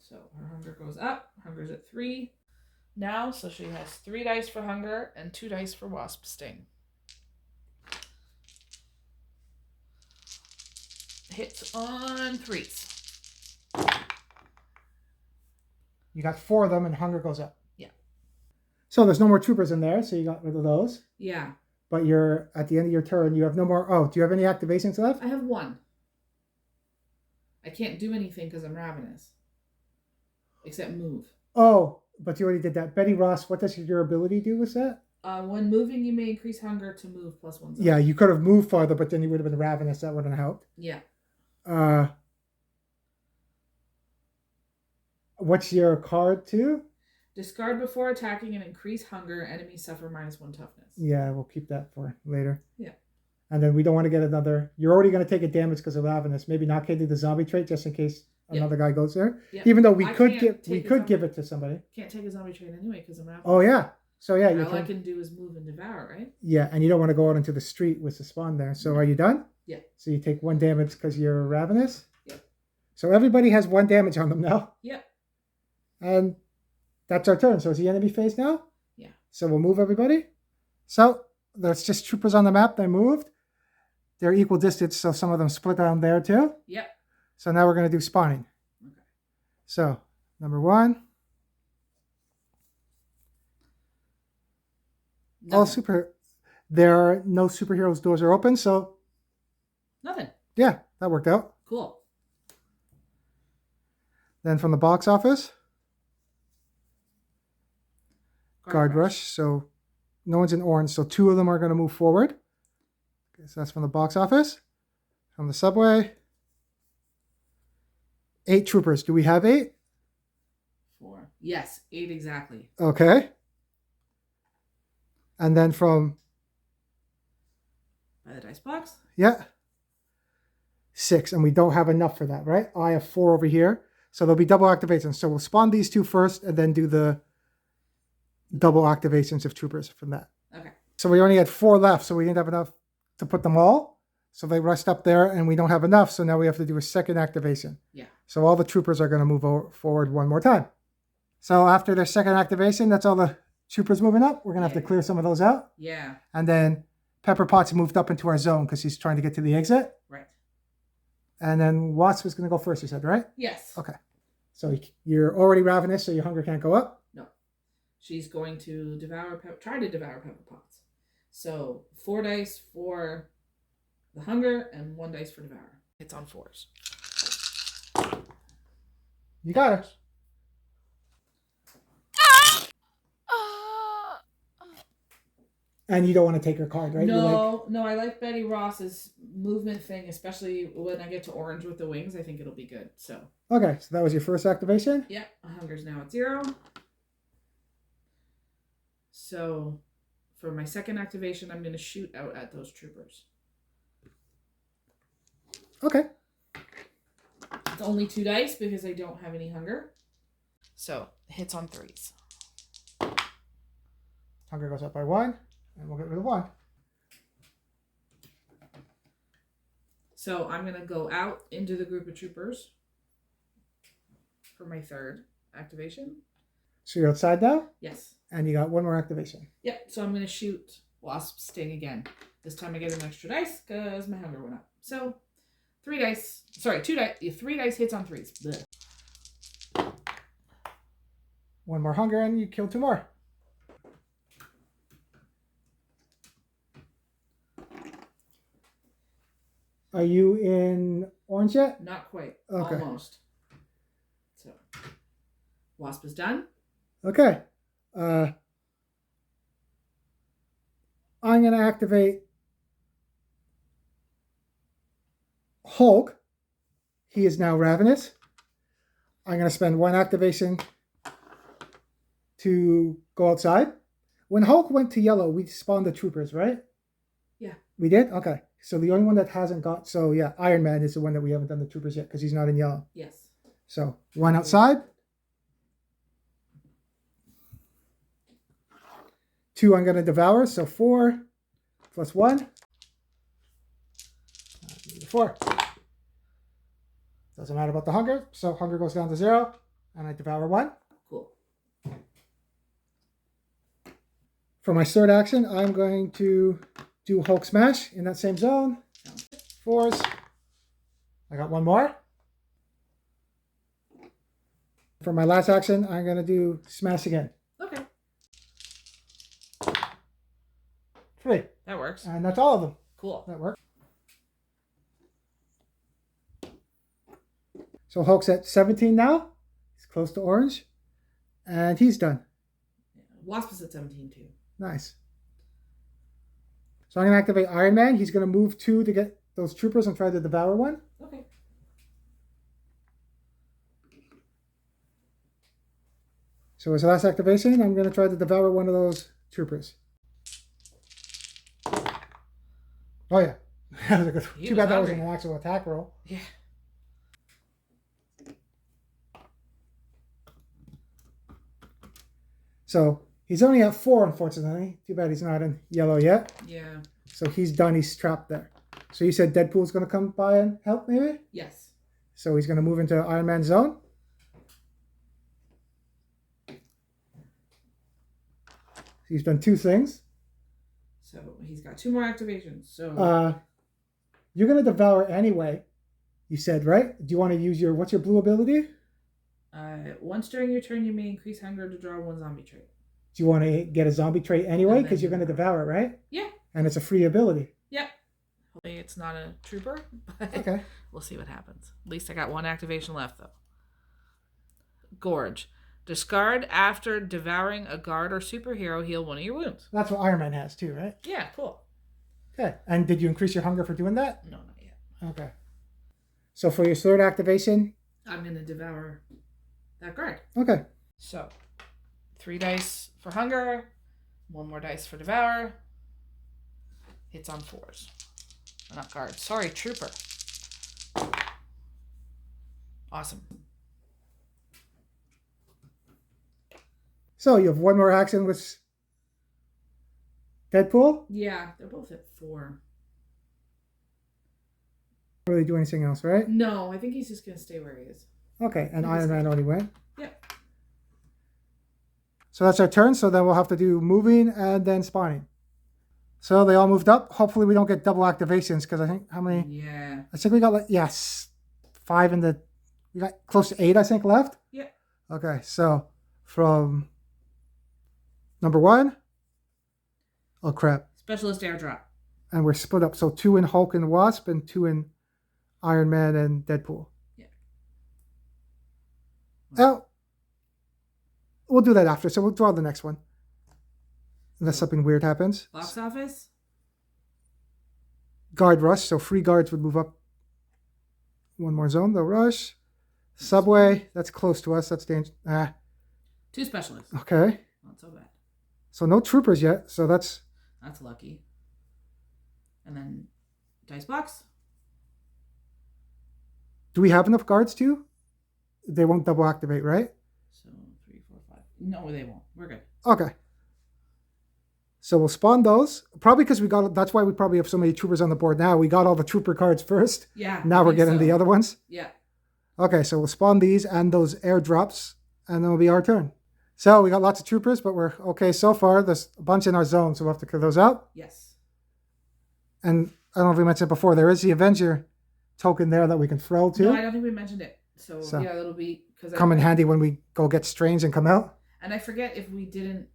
So her hunger goes up. Hunger's at 3 now, so she has 3 dice for hunger and 2 dice for Wasp sting. Hits on 3s. You got 4 of them, and hunger goes up. Yeah. So there's no more troopers in there, so you got rid of those. Yeah. But you're at the end of your turn. You have no more. Oh, do you have any activations left? I have 1. I can't do anything because I'm ravenous. Except move. Oh, but you already did that. Betty Ross, what does your ability do with that? When moving, you may increase hunger to move +1 zone. Yeah, you could have moved farther, but then you would have been ravenous. That wouldn't have helped. Yeah. What's your card too? Discard before attacking and increase hunger. Enemies suffer -1 toughness. Yeah, we'll keep that for later. Yeah. And then we don't want to get another. You're already going to take a damage because of ravenous. Maybe not getting the zombie trait just in case another guy goes there. Yeah. Even though we I could can't give it to somebody. Can't take a zombie trait anyway because I'm ravenous. Oh yeah. So yeah, all I can do is move and devour, right? Yeah, and you don't want to go out into the street with the spawn there. So are you done? Yeah. So you take 1 damage because you're ravenous? Yep. So everybody has 1 damage on them now. Yep. And that's our turn. So is the enemy phase now? Yeah. So we'll move everybody. So there's just troopers on the map. They moved. They're equal distance, so some of them split down there too. Yep. So now we're going to do spawning. Okay. So number 1. Nothing. There are no superheroes. Doors are open. So Nothing. yeah, that worked out. Cool. Then from the box office, Guard Rush. So no one's in orange. So 2 of them are going to move forward. Okay, so that's from the box office. From the subway, 8 troopers. Do we have 8? 4. Yes, 8 exactly. Okay. And then from... By the dice box? Yeah. 6. And we don't have enough for that, right? I have 4 over here. So there'll be double activations. So we'll spawn these 2 first and then do the double activations of troopers from that. Okay. So we only had 4 left, so we didn't have enough to put them all. So they rushed up there and we don't have enough. So now we have to do a second activation. Yeah. So all the troopers are going to move forward one more time. So after their second activation, that's all the troopers moving up. We're going to have to clear some of those out. Yeah. And then Pepper Potts moved up into our zone because he's trying to get to the exit. Right. And then Watts was going to go first, you said, right? Yes. Okay. So you're already ravenous, so your hunger can't go up? No. She's going to try to devour Pepper Potts. So 4 dice for the hunger and 1 dice for devour. It's on 4s. You got it. And you don't want to take her card, right? No, I like Betty Ross's movement thing, especially when I get to orange with the wings. I think it'll be good. So. Okay, so that was your first activation? Yeah, hunger's now at 0. So, for my second activation, I'm going to shoot out at those troopers. Okay. It's only 2 dice because I don't have any hunger. So, hits on 3s. Hunger goes up by 1. And we'll get rid of 1. So I'm going to go out into the group of troopers for my third activation. So you're outside now? Yes. And you got 1 more activation. Yep. So I'm going to shoot Wasp Sting again. This time I get an extra dice because my hunger went up. So 3 dice. Sorry, 2 dice. 3 dice hits on 3s. Blech. 1 more hunger and you kill 2 more. Are you in orange yet? Not quite. Okay. Almost. So, Wasp is done. Okay. I'm going to activate Hulk. He is now ravenous. I'm going to spend 1 activation to go outside. When Hulk went to yellow, we spawned the troopers, right? Yeah. We did? Okay. So the only one that hasn't got... So yeah, Iron Man is the one that we haven't done the troopers yet because he's not in yellow. Yes. So 1 outside. 2 I'm going to devour. So 4 plus 1. 4. Doesn't matter about the hunger. So hunger goes down to 0. And I devour 1. Cool. For my third action, I'm going to do Hulk Smash in that same zone. 4s. I got 1 more. For my last action, I'm going to do Smash again. Okay. 3. That works. And that's all of them. Cool. That works. So Hulk's at 17 now. He's close to orange. And he's done. Wasp is at 17 too. Nice. So I'm going to activate Iron Man. He's going to move 2 to get those troopers and try to devour 1. Okay. So as the last activation, I'm going to try to devour 1 of those troopers. Oh yeah. That was a good one. Too bad that wasn't an actual attack roll. Yeah. So he's only at 4, unfortunately. Too bad he's not in yellow yet. Yeah. So he's done. He's trapped there. So you said Deadpool's going to come by and help, maybe? Yes. So he's going to move into Iron Man's zone. He's done 2 things. So he's got 2 more activations. So you're going to devour anyway, you said, right? Do you want to use your... What's your blue ability? Once during your turn, you may increase hunger to draw 1 zombie trait. Do you want to get a zombie trait anyway? Because you're going to devour it, right? Yeah. And it's a free ability. Yep. Hopefully it's not a trooper. But okay. We'll see what happens. At least I got 1 activation left, though. Gorge. Discard after devouring a guard or superhero. Heal 1 of your wounds. That's what Iron Man has too, right? Yeah, cool. Okay. And did you increase your hunger for doing that? No, not yet. Okay. So for your third activation... I'm going to devour that guard. Okay. So 3 dice for hunger, 1 more dice for devour. Hits on 4s. Not guard. Sorry, trooper. Awesome. So you have 1 more action with Deadpool. Yeah, they're both at 4. Don't really do anything else, right? No, I think he's just gonna stay where he is. Okay, and Iron Man already went. Yep. So that's our turn. So then we'll have to do moving and then spawning. So they all moved up. Hopefully we don't get double activations because I think how many? Yeah. I think we got 5 in the. We got close to 8, I think, left. Yeah. Okay, so from number 1. Oh crap! Specialist airdrop. And we're split up. So 2 in Hulk and Wasp and 2 in Iron Man and Deadpool. Yeah. Oh, we'll do that after. So we'll draw the next one. Unless something weird happens. Box office. Guard rush. So 3 guards would move up 1 more zone. They'll rush. Subway. That's close to us. That's dangerous. 2 specialists. Okay. Not so bad. So no troopers yet. So that's lucky. And then dice box. Do we have enough guards too? They won't double activate, right? So 3, 4, 5. No, they won't. We're good. Okay. So we'll spawn those. Probably because that's why we probably have so many troopers on the board now. We got all the trooper cards first. Yeah. Now we're getting the other ones. Yeah. Okay, so we'll spawn these and those airdrops, and then it'll be our turn. So we got lots of troopers, but we're okay so far. There's a bunch in our zone, so we'll have to clear those out. Yes. And I don't know if we mentioned before, there is the Avenger token there that we can throw too. No, I don't think we mentioned it. So yeah, that'll be come in handy when we go get Strange and come out. And I forget if we didn't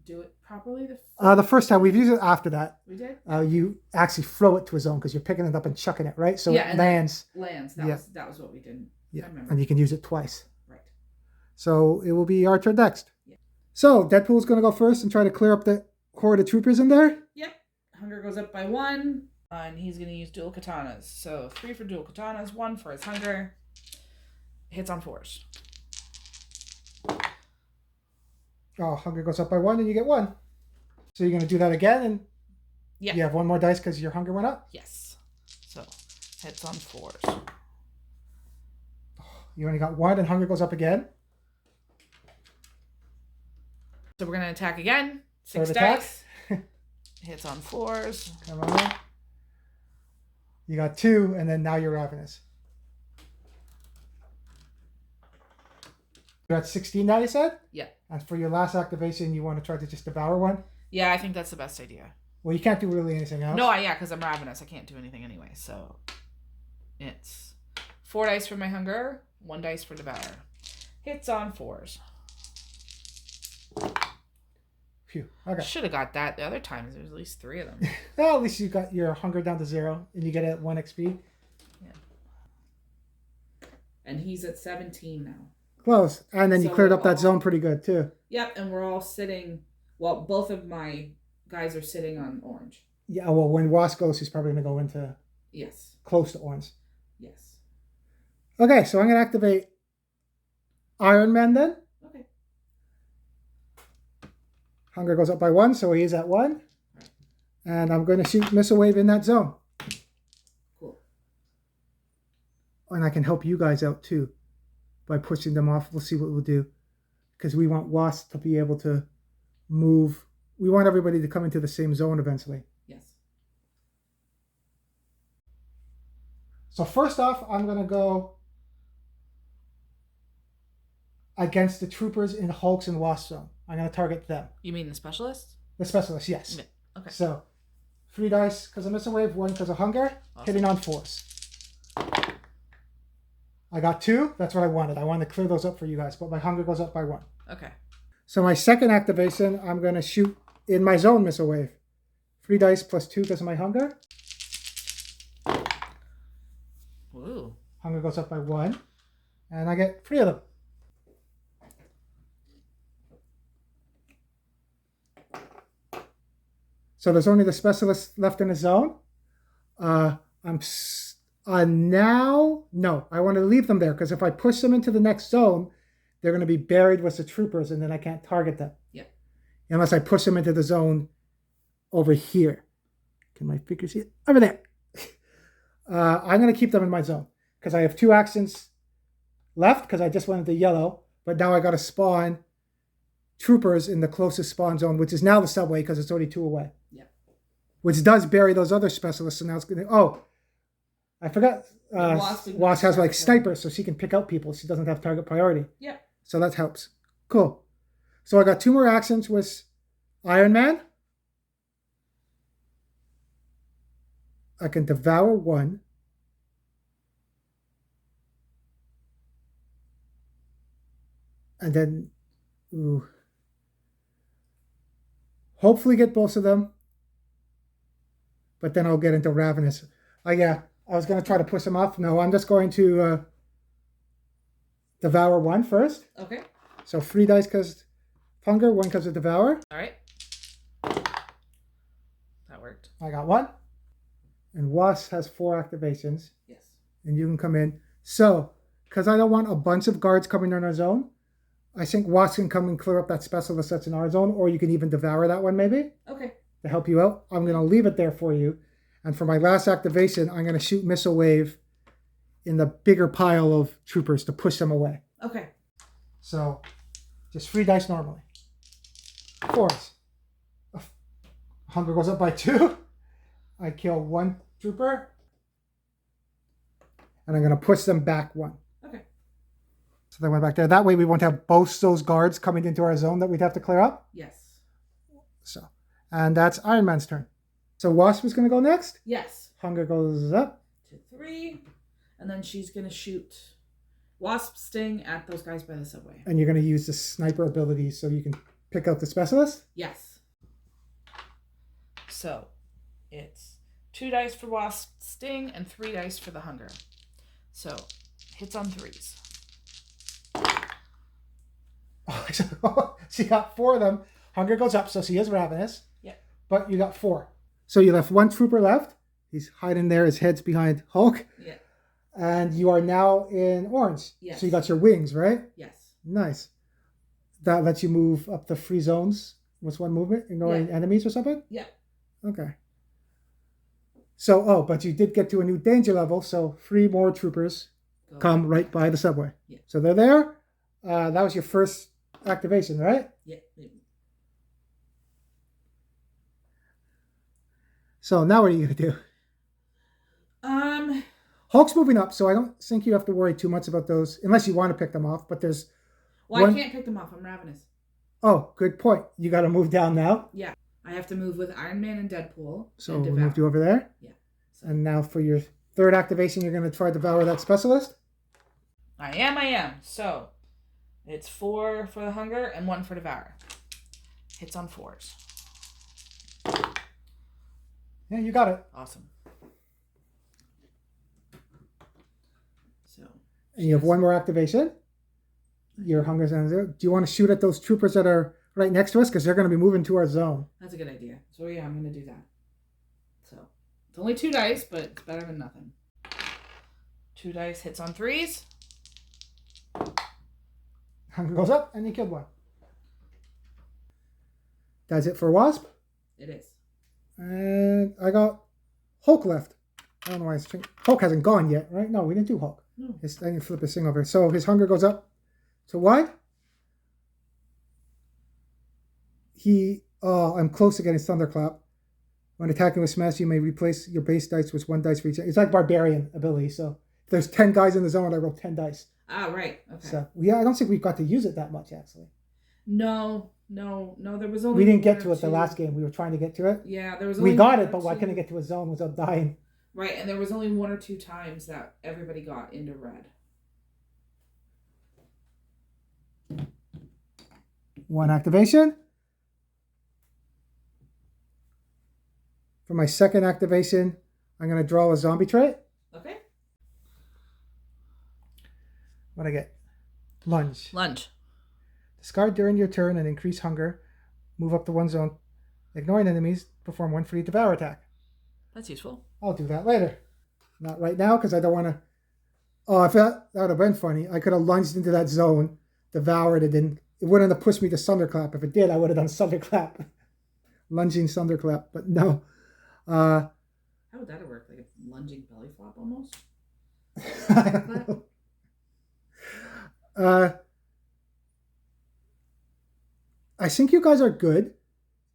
do it properly. The first time we've used it after that. We did. You actually throw it to a zone because you're picking it up and chucking it, right? So yeah, it lands. That was what we did. Yeah, I remember. and you can use it twice. Right. So it will be our turn next. Yeah. So Deadpool's going to go first and try to clear up the horde of troopers in there. Yep. Hunger goes up by 1, and he's going to use dual katanas. So 3 for dual katanas, 1 for his hunger. Hits on 4s. Oh, hunger goes up by 1 and you get 1. So you're going to do that again and you have 1 more dice because your hunger went up? Yes. So hits on 4s. You only got 1 and hunger goes up again. So we're going to attack again. 6 dice. Hits on 4s. Come on. You got 2 and then now you're ravenous. You're at 16 now, you said? Yeah. And for your last activation, you want to try to just devour 1? Yeah, I think that's the best idea. Well, you can't do really anything else. No, because I'm ravenous. I can't do anything anyway. So it's 4 dice for my hunger, 1 dice for devour. Hits on 4s. Phew. Okay. Should have got that the other times. There was at least 3 of them. Well, at least you got your hunger down to 0 and you get it at 1 XP. Yeah. And he's at 17 now. Close. And then you cleared up that zone pretty good too. Yep, and we're all sitting. Well, both of my guys are sitting on orange. Yeah, well, when Wasp goes, he's probably going to go into close to orange. Yes. Okay, so I'm going to activate Iron Man then. Okay. Hunger goes up by 1, so he's at 1. Right. And I'm going to shoot Missile Wave in that zone. Cool. And I can help you guys out too by pushing them off. We'll see what we'll do. Because we want Wasp to be able to move. We want everybody to come into the same zone eventually. Yes. So first off, I'm going to go against the troopers in Hulk's and Wasp zone. I'm going to target them. You mean the specialists? The specialists, yes. Yeah. Okay. So 3 dice because of Missile Wave, 1 because of hunger, hitting on 4s. I got 2. That's what I wanted. I wanted to clear those up for you guys, but my hunger goes up by 1. Okay. So my second activation, I'm going to shoot in my zone Missile Wave. 3 dice plus 2 because of my hunger. Ooh. Hunger goes up by 1. And I get 3 of them. So there's only the specialists left in the zone. Now, no, I want to leave them there because if I push them into the next zone, they're going to be buried with the troopers, and then I can't target them. Yeah. Unless I push them into the zone over here. Can my figure see it? Over there. I'm going to keep them in my zone because I have 2 actions left because I just went into yellow, but now I got to spawn troopers in the closest spawn zone, which is now the subway because it's already 2 away. Yeah. Which does bury those other specialists, so now it's going to... Oh, I forgot. Wasp has like sniper, so she can pick out people. She doesn't have target priority. Yeah. So that helps. Cool. So I got 2 more actions with Iron Man. I can devour 1. And then, hopefully get both of them. But then I'll get into Ravenous. Yeah, I was going to try to push them off. No, I'm just going to devour 1 first. Okay. So 3 dice because hunger, 1 because of devour. All right. That worked. I got 1. And Wasp has 4 activations. Yes. And you can come in. So, because I don't want a bunch of guards coming in our zone, I think Wasp can come and clear up that specialist that's in our zone, or you can even devour that one maybe. Okay. To help you out. I'm going to leave it there for you. And for my last activation, I'm going to shoot Missile Wave in the bigger pile of troopers to push them away. Okay. So, just 3 dice normally. 4s. Hunger goes up by 2. I kill 1 trooper. And I'm going to push them back 1. Okay. So they went back there. That way we won't have both those guards coming into our zone that we'd have to clear up. Yes. So, and that's Iron Man's turn. So Wasp is going to go next. Yes. Hunger goes up. To 3. And then she's going to shoot Wasp Sting at those guys by the subway. And you're going to use the sniper ability so you can pick out the specialist? Yes. So, it's 2 dice for Wasp Sting and 3 dice for the Hunger. So, hits on 3s. Oh, she got 4 of them. Hunger goes up, so she is ravenous. Yeah. But you got 4. So you left 1 trooper left. He's hiding there. His head's behind Hulk. Yeah. And you are now in orange. Yes. So you got your wings, right? Yes. Nice. That lets you move up the free zones with 1 movement, ignoring enemies or something? Yeah. Okay. So, but you did get to a new danger level, so 3 more troopers come right by the subway. Yeah. So they're there. That was your first activation, right? Yeah. So now what are you going to do? Hulk's moving up, so I don't think you have to worry too much about those, unless you want to pick them off, but there's... Well, I can't pick them off. I'm ravenous. Oh, good point. You got to move down now? Yeah. I have to move with Iron Man and Deadpool. So we moved you over there? Yeah. So. And now for your 3rd activation, you're going to try to devour that specialist? I am. So, it's 4 for the Hunger and 1 for Devour. Hits on 4s. Yeah, you got it. Awesome. So. And you have 1 more activation. Your Hunger's on 0. Do you want to shoot at those troopers that are right next to us? Because they're going to be moving to our zone. That's a good idea. So yeah, I'm going to do that. So, it's only 2 dice, but it's better than nothing. 2 dice hits on 3s. Hunger goes up, and you killed 1. That's it for Wasp? It is. And I got Hulk left. I don't know why Hulk hasn't gone yet, right? No, we didn't do Hulk. No. I didn't flip this thing over. So his Hunger goes up to what? I'm close against Thunderclap. When attacking with Smash, you may replace your base dice with 1 dice for each. It's like Barbarian ability. So if there's 10 guys in the zone, I roll 10 dice. Ah, right. Okay. So I don't think we've got to use it that much, actually. No. There was only. We didn't get to it the last game. We were trying to get to it. Yeah, there was. Only we got it, but I couldn't get to a zone without dying. Right, and there was only 1 or 2 times that everybody got into red. 1 activation. For my 2nd activation, I'm going to draw a zombie trait. Okay. What'd I get? Lunge. Discard during your turn and increase hunger. Move up to 1 zone. Ignoring enemies, perform 1 free devour attack. That's useful. I'll do that later. Not right now because I don't want to... Oh, if that would have been funny. I could have lunged into that zone, devoured, it wouldn't have pushed me to Thunderclap. If it did, I would have done Thunderclap. Lunging Thunderclap, but no. How would that work? Like a lunging belly flop almost? I don't know. I think you guys are good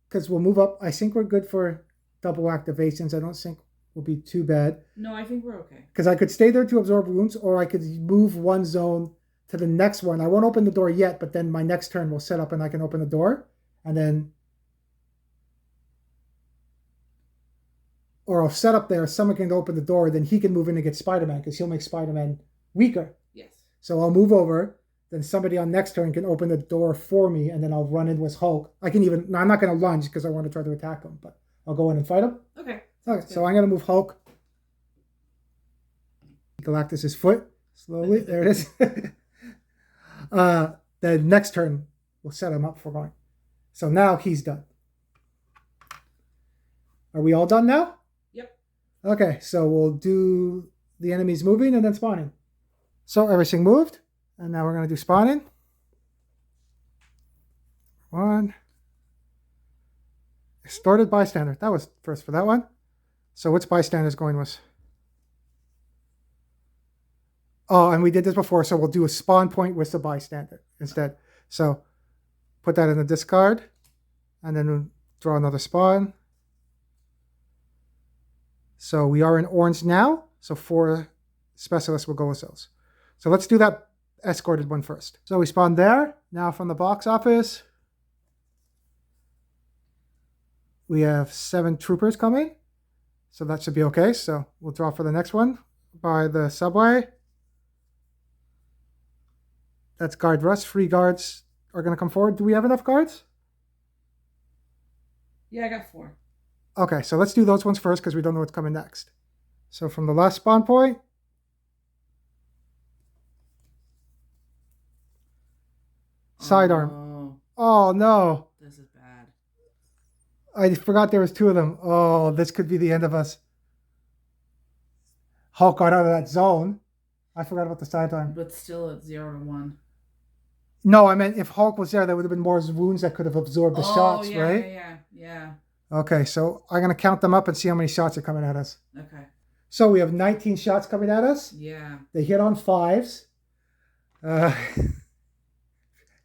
because we'll move up. I think we're good for double activations. I don't think we'll be too bad. No, I think we're okay. Because I could stay there to absorb wounds, or I could move one zone to the next one. I won't open the door yet, but then my next turn will set up and I can open the door. And then... Or I'll set up there, someone can open the door, then he can move in and get Spider-Man, because he'll make Spider-Man weaker. Yes. So I'll move over, then somebody on next turn can open the door for me, and then I'll run in with Hulk. I'm not going to lunge because I want to try to attack him, but I'll go in and fight him. Okay. So I'm going to move Hulk. Galactus' foot, slowly. There it is. The next turn, we'll set him up for going. So now he's done. Are we all done now? Yep. Okay, so we'll do the enemies moving and then spawning. So everything moved, and now we're going to do spawning. One. Started bystander. That was first for that one. So which bystander is going with? Oh, and we did this before, so we'll do a spawn point with the bystander instead. So put that in the discard, and then we'll draw another spawn. So we are in orange now, so 4 specialists will go with those. So let's do that escorted one first. So we spawned there. Now from the box office, we have 7 troopers coming. So that should be okay. So we'll draw for the next one by the subway. That's guard rush. 3 guards are going to come forward. Do we have enough guards? Yeah, I got 4. Okay, so let's do those ones first because we don't know what's coming next. So from the last spawn point, Sidearm. Oh no. This is bad. I forgot there was 2 of them. Oh, this could be the end of us. Hulk got out of that zone. I forgot about the Sidearm. But still at 0 to 1. No, I meant if Hulk was there, there would have been more wounds that could have absorbed the shots, yeah, right? Yeah. Okay, so I'm going to count them up and see how many shots are coming at us. Okay. So we have 19 shots coming at us. Yeah. They hit on 5s.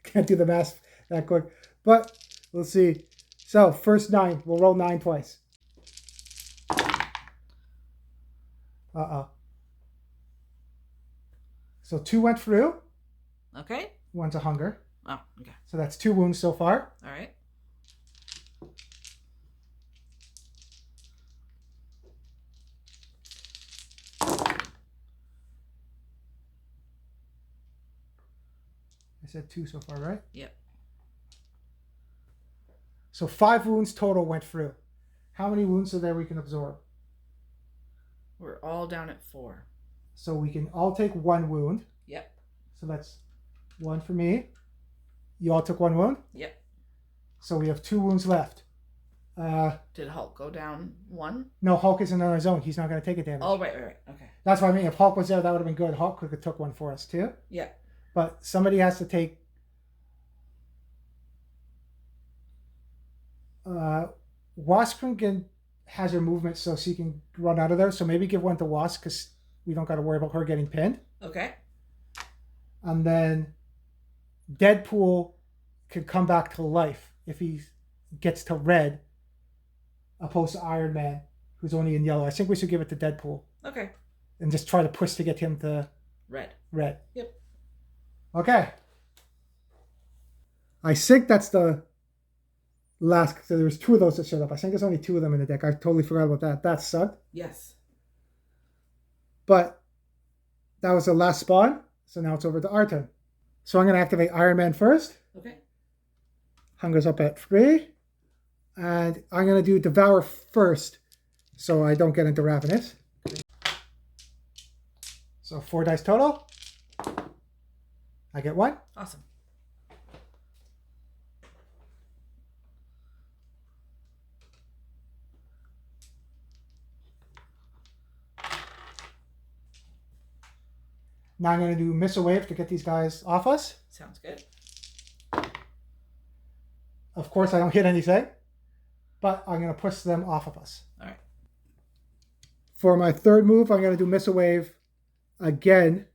Can't do the math that quick, but we'll see. So first 9, we'll roll 9 twice. So 2 went through. Okay. 1's a hunger. Oh, okay. So that's 2 wounds so far. All right. I said 2 so far, right? Yep. So 5 wounds total went through. How many wounds are there we can absorb? We're all down at 4. So we can all take 1 wound. Yep. So that's 1 for me. You all took 1 wound? Yep. So we have 2 wounds left. Did Hulk go down 1? No, Hulk is in our zone. He's not going to take a damage. Oh, right. Okay. That's what I mean. If Hulk was there, that would have been good. Hulk could have took 1 for us too. Yeah. But somebody has to take... Wasp has her movement so she can run out of there. So maybe give 1 to Wasp because we don't got to worry about her getting pinned. Okay. And then Deadpool could come back to life if he gets to red opposed to Iron Man, who's only in yellow. I think we should give it to Deadpool. Okay. And just try to push to get him to red. Yep. Okay. I think that's the last. So there was 2 of those that showed up. I think there's only 2 of them in the deck. I totally forgot about that. That sucked. Yes. But that was the last spawn. So now it's over to our turn. So I'm going to activate Iron Man first. Okay. Hunger's up at 3. And I'm going to do Devour first so I don't get into Ravenous. So 4 dice total. I get 1. Awesome. Now I'm going to do Missile Wave to get these guys off us. Sounds good. Of course, I don't hit anything, but I'm going to push them off of us. All right. For my third move, I'm going to do Missile Wave again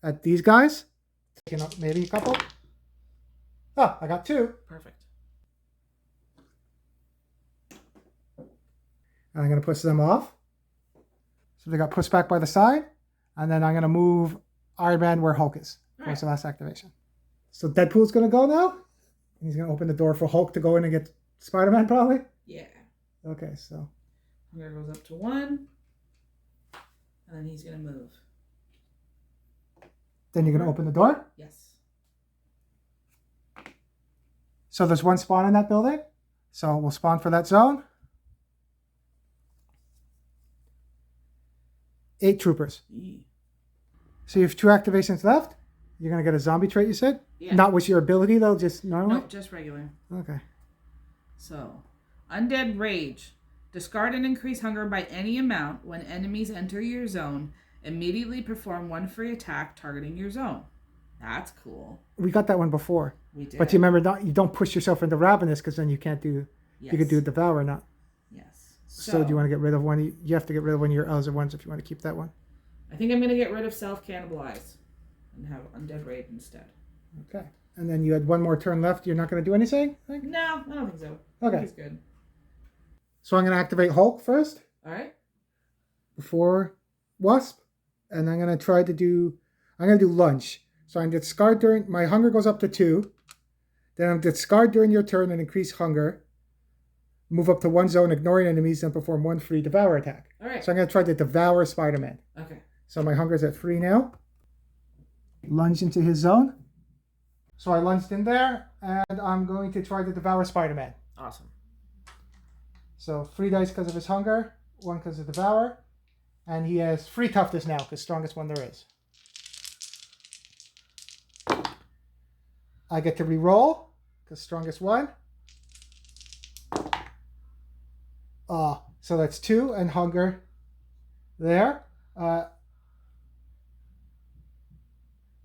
at these guys. Taking up maybe a couple. Oh, I got 2. Perfect. And I'm going to push them off. So they got pushed back by the side. And then I'm going to move Iron Man where Hulk is. That's the last activation. So Deadpool's going to go now. And he's going to open the door for Hulk to go in and get Spider-Man probably. Yeah. Okay, so. Hunger goes up to 1. And then he's going to move. Then you're going to open the door. Yes. So there's 1 spawn in that building. So we'll spawn for that zone. 8 troopers. So you have 2 activations left. You're going to get a zombie trait, you said? Yeah. Not with your ability, though, just normally? No, just regular. Okay. So, Undead Rage. Discard and increase hunger by any amount when enemies enter your zone. Immediately perform 1 free attack targeting your zone. That's cool. We got that one before. We did. But you remember, you don't push yourself into Ravenous because then you can't do... Yes. You could do Devour, not... Yes. So do you want to get rid of one? You have to get rid of one of your other ones if you want to keep that one. I think I'm going to get rid of Self-Cannibalize and have Undead Rage instead. Okay. And then you had 1 more turn left. You're not going to do anything? I think? No, I don't think so. Okay. I think it's good. So I'm going to activate Hulk first. All right. Before Wasp. And I'm going to try to do... I'm going to do Lunge. So I'm going to discard during... My hunger goes up to 2. Then I'm discard during your turn and increase hunger. Move up to 1 zone, ignoring enemies, and perform 1 free Devour attack. All right. So I'm going to try to Devour Spider-Man. Okay. So my hunger's at 3 now. Lunge into his zone. So I lunged in there, and I'm going to try to Devour Spider-Man. Awesome. So 3 dice because of his hunger, 1 because of Devour. And he has 3 toughness now, because strongest one there is. I get to re-roll, because strongest 1. So that's 2, and hunger there.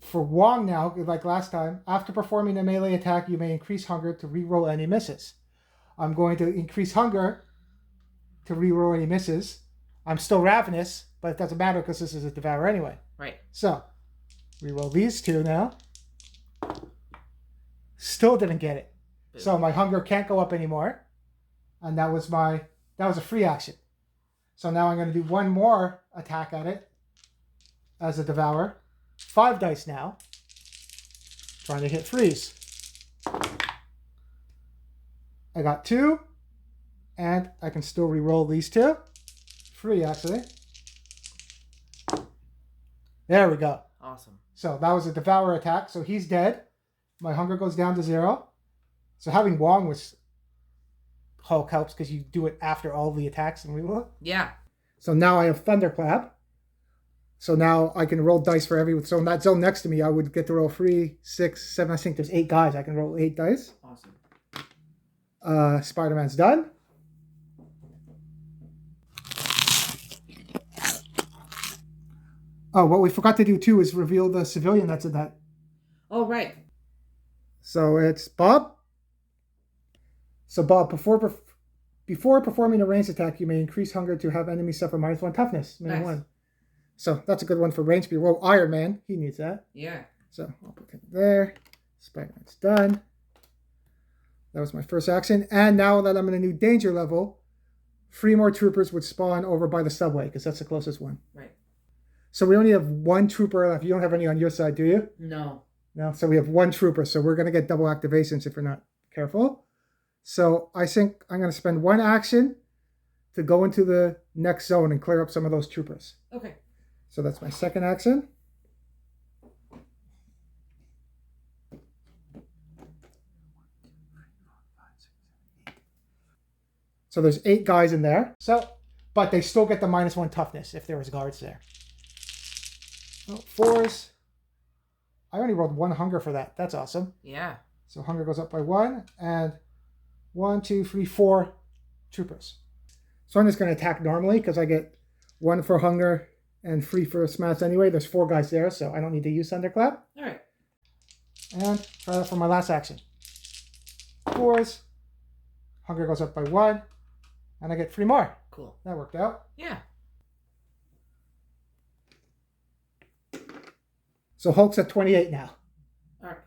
For Wong now, like last time, after performing a melee attack, you may increase hunger to re-roll any misses. I'm going to increase hunger to re-roll any misses. I'm still ravenous, but it doesn't matter because this is a Devour anyway. Right. So, re-roll these 2 now. Still didn't get it. Boom. So my hunger can't go up anymore. And that was a free action. So now I'm going to do 1 more attack at it as a Devour. 5 dice now. Trying to hit freeze. I got 2. And I can still re-roll these 2. 3 actually. There we go. Awesome. So that was a Devour attack. So he's dead. My hunger goes down to 0. So having Wong with Hulk helps because you do it after all the attacks and reroll. Yeah. So now I have Thunderclap. So now I can roll dice for every... So in that zone next to me, I would get to roll 3, 6, 7. I think there's 8 guys. I can roll 8 dice. Awesome. Spider-Man's done. Oh, what we forgot to do too is reveal the civilian that's in that. Oh, right. So it's Bob. So Bob, before performing a ranged attack, you may increase hunger to have enemies suffer -1 toughness. Nice. 1. So that's a good one for ranged people. Well, Iron Man, he needs that. Yeah. So I'll put him there. Spider-Man's done. That was my first action. And now that I'm in a new danger level, 3 more troopers would spawn over by the subway because that's the closest one. Right. So we only have 1 trooper left. You don't have any on your side, do you? No. No. So we have 1 trooper. So we're going to get double activations if we're not careful. So I think I'm going to spend 1 action to go into the next zone and clear up some of those troopers. Okay. So that's my second action. So there's 8 guys in there. So, but they still get the -1 toughness if there was guards there. Oh, 4s. I only rolled 1 hunger for that. That's awesome. Yeah. So hunger goes up by 1, and 1, 2, 3, 4 troopers. So I'm just going to attack normally because I get 1 for hunger and free for a smash anyway. There's 4 guys there, so I don't need to use Thunderclap. All right. And try that for my last action. 4s. Hunger goes up by 1. And I get 3 more. Cool. That worked out. Yeah. So Hulk's at 28 now. All right.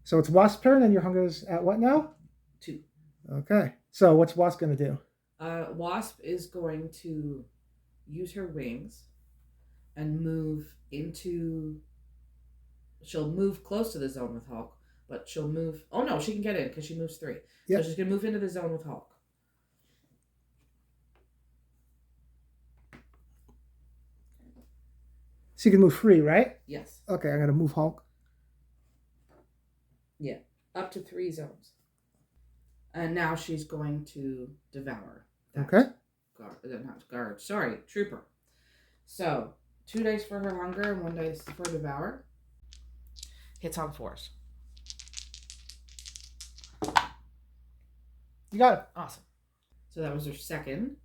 So it's Wasp's turn, and your Hunger's at what now? 2. Okay. So what's Wasp going to do? Wasp is going to use her wings and move into... She'll move close to the zone with Hulk, but she'll move... Oh, no, she can get in because she moves 3. Yep. So she's going to move into the zone with Hulk. So you can move free, right? Yes. Okay, I'm going to move Hulk. Yeah. Up to 3 zones. And now she's going to devour. Okay. Trooper. So, 2 dice for her hunger and 1 dice for devour. Hits on 4s. You got it. Awesome. So that was her second.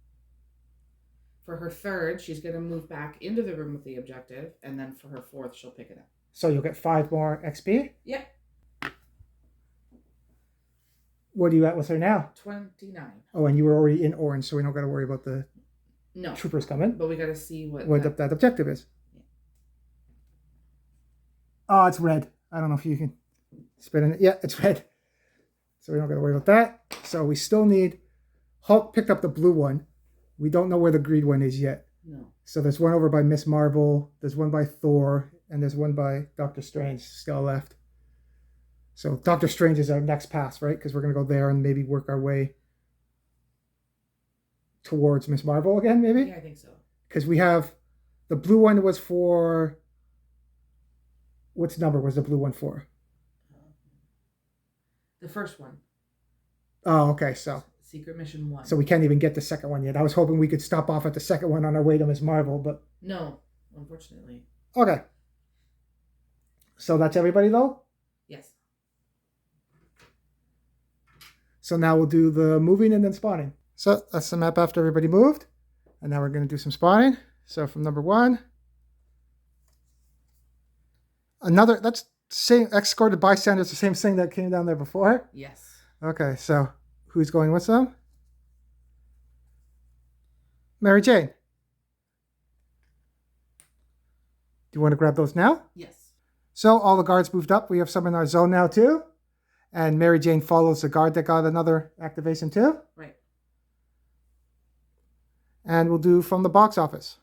For her third, she's going to move back into the room with the objective. And then for her 4th, she'll pick it up. So you'll get 5 more XP? Yep. What are you at with her now? 29. Oh, and you were already in orange, so we don't got to worry about the No. troopers coming. But we got to see what that objective is. Yeah. Oh, it's red. I don't know if you can spin it. Yeah, it's red. So we don't got to worry about that. So we still need... Hulk picked up the blue one. We don't know where the green one is yet. No. So there's one over by Miss Marvel. There's one by Thor. And there's one by Doctor Strange still left. So Doctor Strange is our next pass, right? Because we're going to go there and maybe work our way towards Miss Marvel again, maybe? Yeah, I think so. Because we have... The blue one was for... Which number was the blue one for? The first one. Oh, okay. So Secret Mission 1. we can't even get the second one yet. I was hoping we could stop off at the second one on our way to Miss Marvel, but... No, unfortunately. Okay. So that's everybody, though? Yes. So now we'll do the moving and then spawning. So that's the map after everybody moved. And now we're going to do some spawning. So from number 1. Another, that's same escorted bystanders, the same thing that came down there before? Yes. Okay, so who's going with them? Mary Jane. Do you want to grab those now? Yes. So all the guards moved up. We have some in our zone now too. And Mary Jane follows the guard that got another activation too. Right. And we'll do from the box office.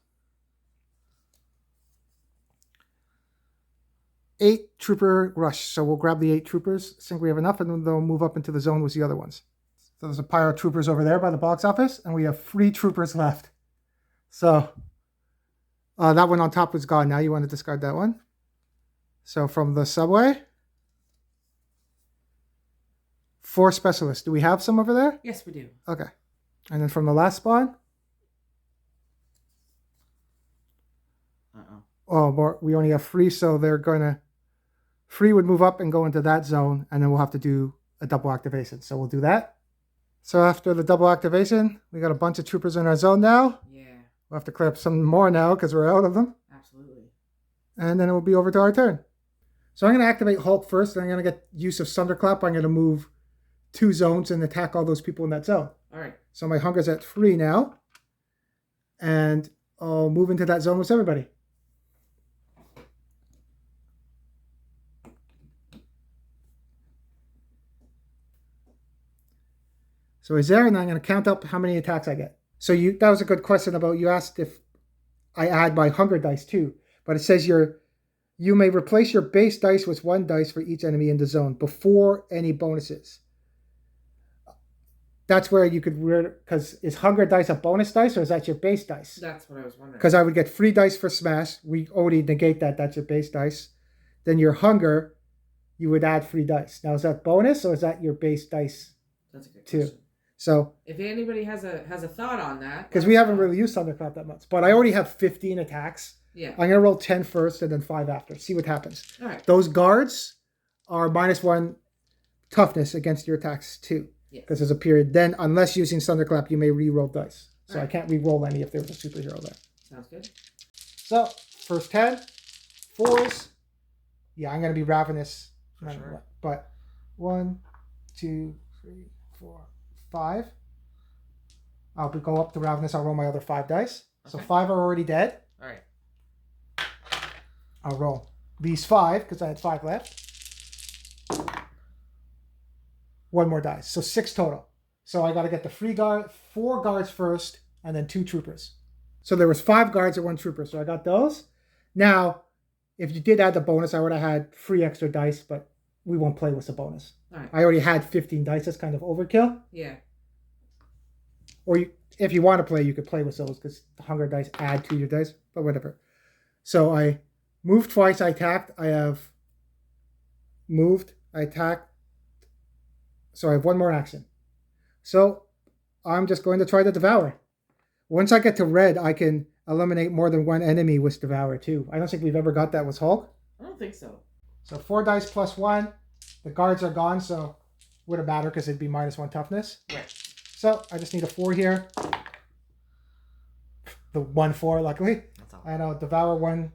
8 trooper rush. So we'll grab the 8 troopers. I think we have enough, and then they'll move up into the zone with the other ones. So there's a pile of troopers over there by the box office, and we have 3 troopers left. So that one on top was gone. Now you want to discard that one. So from the subway, 4 specialists. Do we have some over there? Yes, we do. Okay. And then from the last spawn? Oh, we only have 3, so they're going to... 3 would move up and go into that zone, and then we'll have to do a double activation. So we'll do that. So after the double activation, we got a bunch of troopers in our zone now. Yeah. We'll have to clear up some more now because we're out of them. Absolutely. And then it will be over to our turn. So I'm going to activate Hulk first, and I'm going to get use of Thunderclap. I'm going to move 2 zones and attack all those people in that zone. All right. So my hunger's at 3 now. And I'll move into that zone with everybody. So he's there, and I'm going to count up how many attacks I get. So that was a good question about, you asked if I add my hunger dice too. But it says you may replace your base dice with 1 dice for each enemy in the zone before any bonuses. That's where you could, because is hunger dice a bonus dice, or is that your base dice? That's what I was wondering. Because I would get 3 dice for smash. We already negate that. That's your base dice. Then your hunger, you would add 3 dice. Now, is that bonus, or is that your base dice? That's a good too? question. So, if anybody has a thought on that, because we haven't really used Thunderclap that much, but I already have 15 attacks. Yeah. I'm gonna roll 10 first and then 5 after. See what happens. All right. Those guards are -1 toughness against your attacks too, because there's a period. Then, unless using Thunderclap, you may re-roll dice. So I can't re-roll any if there's a superhero there. Sounds good. So, first 10, 4s. Yeah, I'm going to be ravenous. For sure. But 1, 2, 3, 4, 5. I'll go up to ravenous. I'll roll my other 5 dice. So Okay. 5 are already dead. All right. I'll roll these 5 because I had 5 left. 1 more dice. So 6 total. So I got to get the 4 guards first and then 2 troopers. So there was 5 guards and 1 trooper. So I got those. Now, if you did add the bonus, I would have had 3 extra dice, but we won't play with the bonus. All right. I already had 15 dice. That's kind of overkill. Yeah. Or if you want to play, you could play with those because the hunger dice add to your dice, but whatever. So I moved twice. I attacked. I have moved. I attacked. So I have 1 more action. So I'm just going to try to devour. Once I get to red, I can eliminate more than 1 enemy with devour too. I don't think we've ever got that with Hulk. I don't think so. So 4 dice plus 1. The guards are gone, so wouldn't matter because it'd be -1 toughness. Right. So I just need a 4 here. The 1-4, luckily. That's all. And I'll devour 1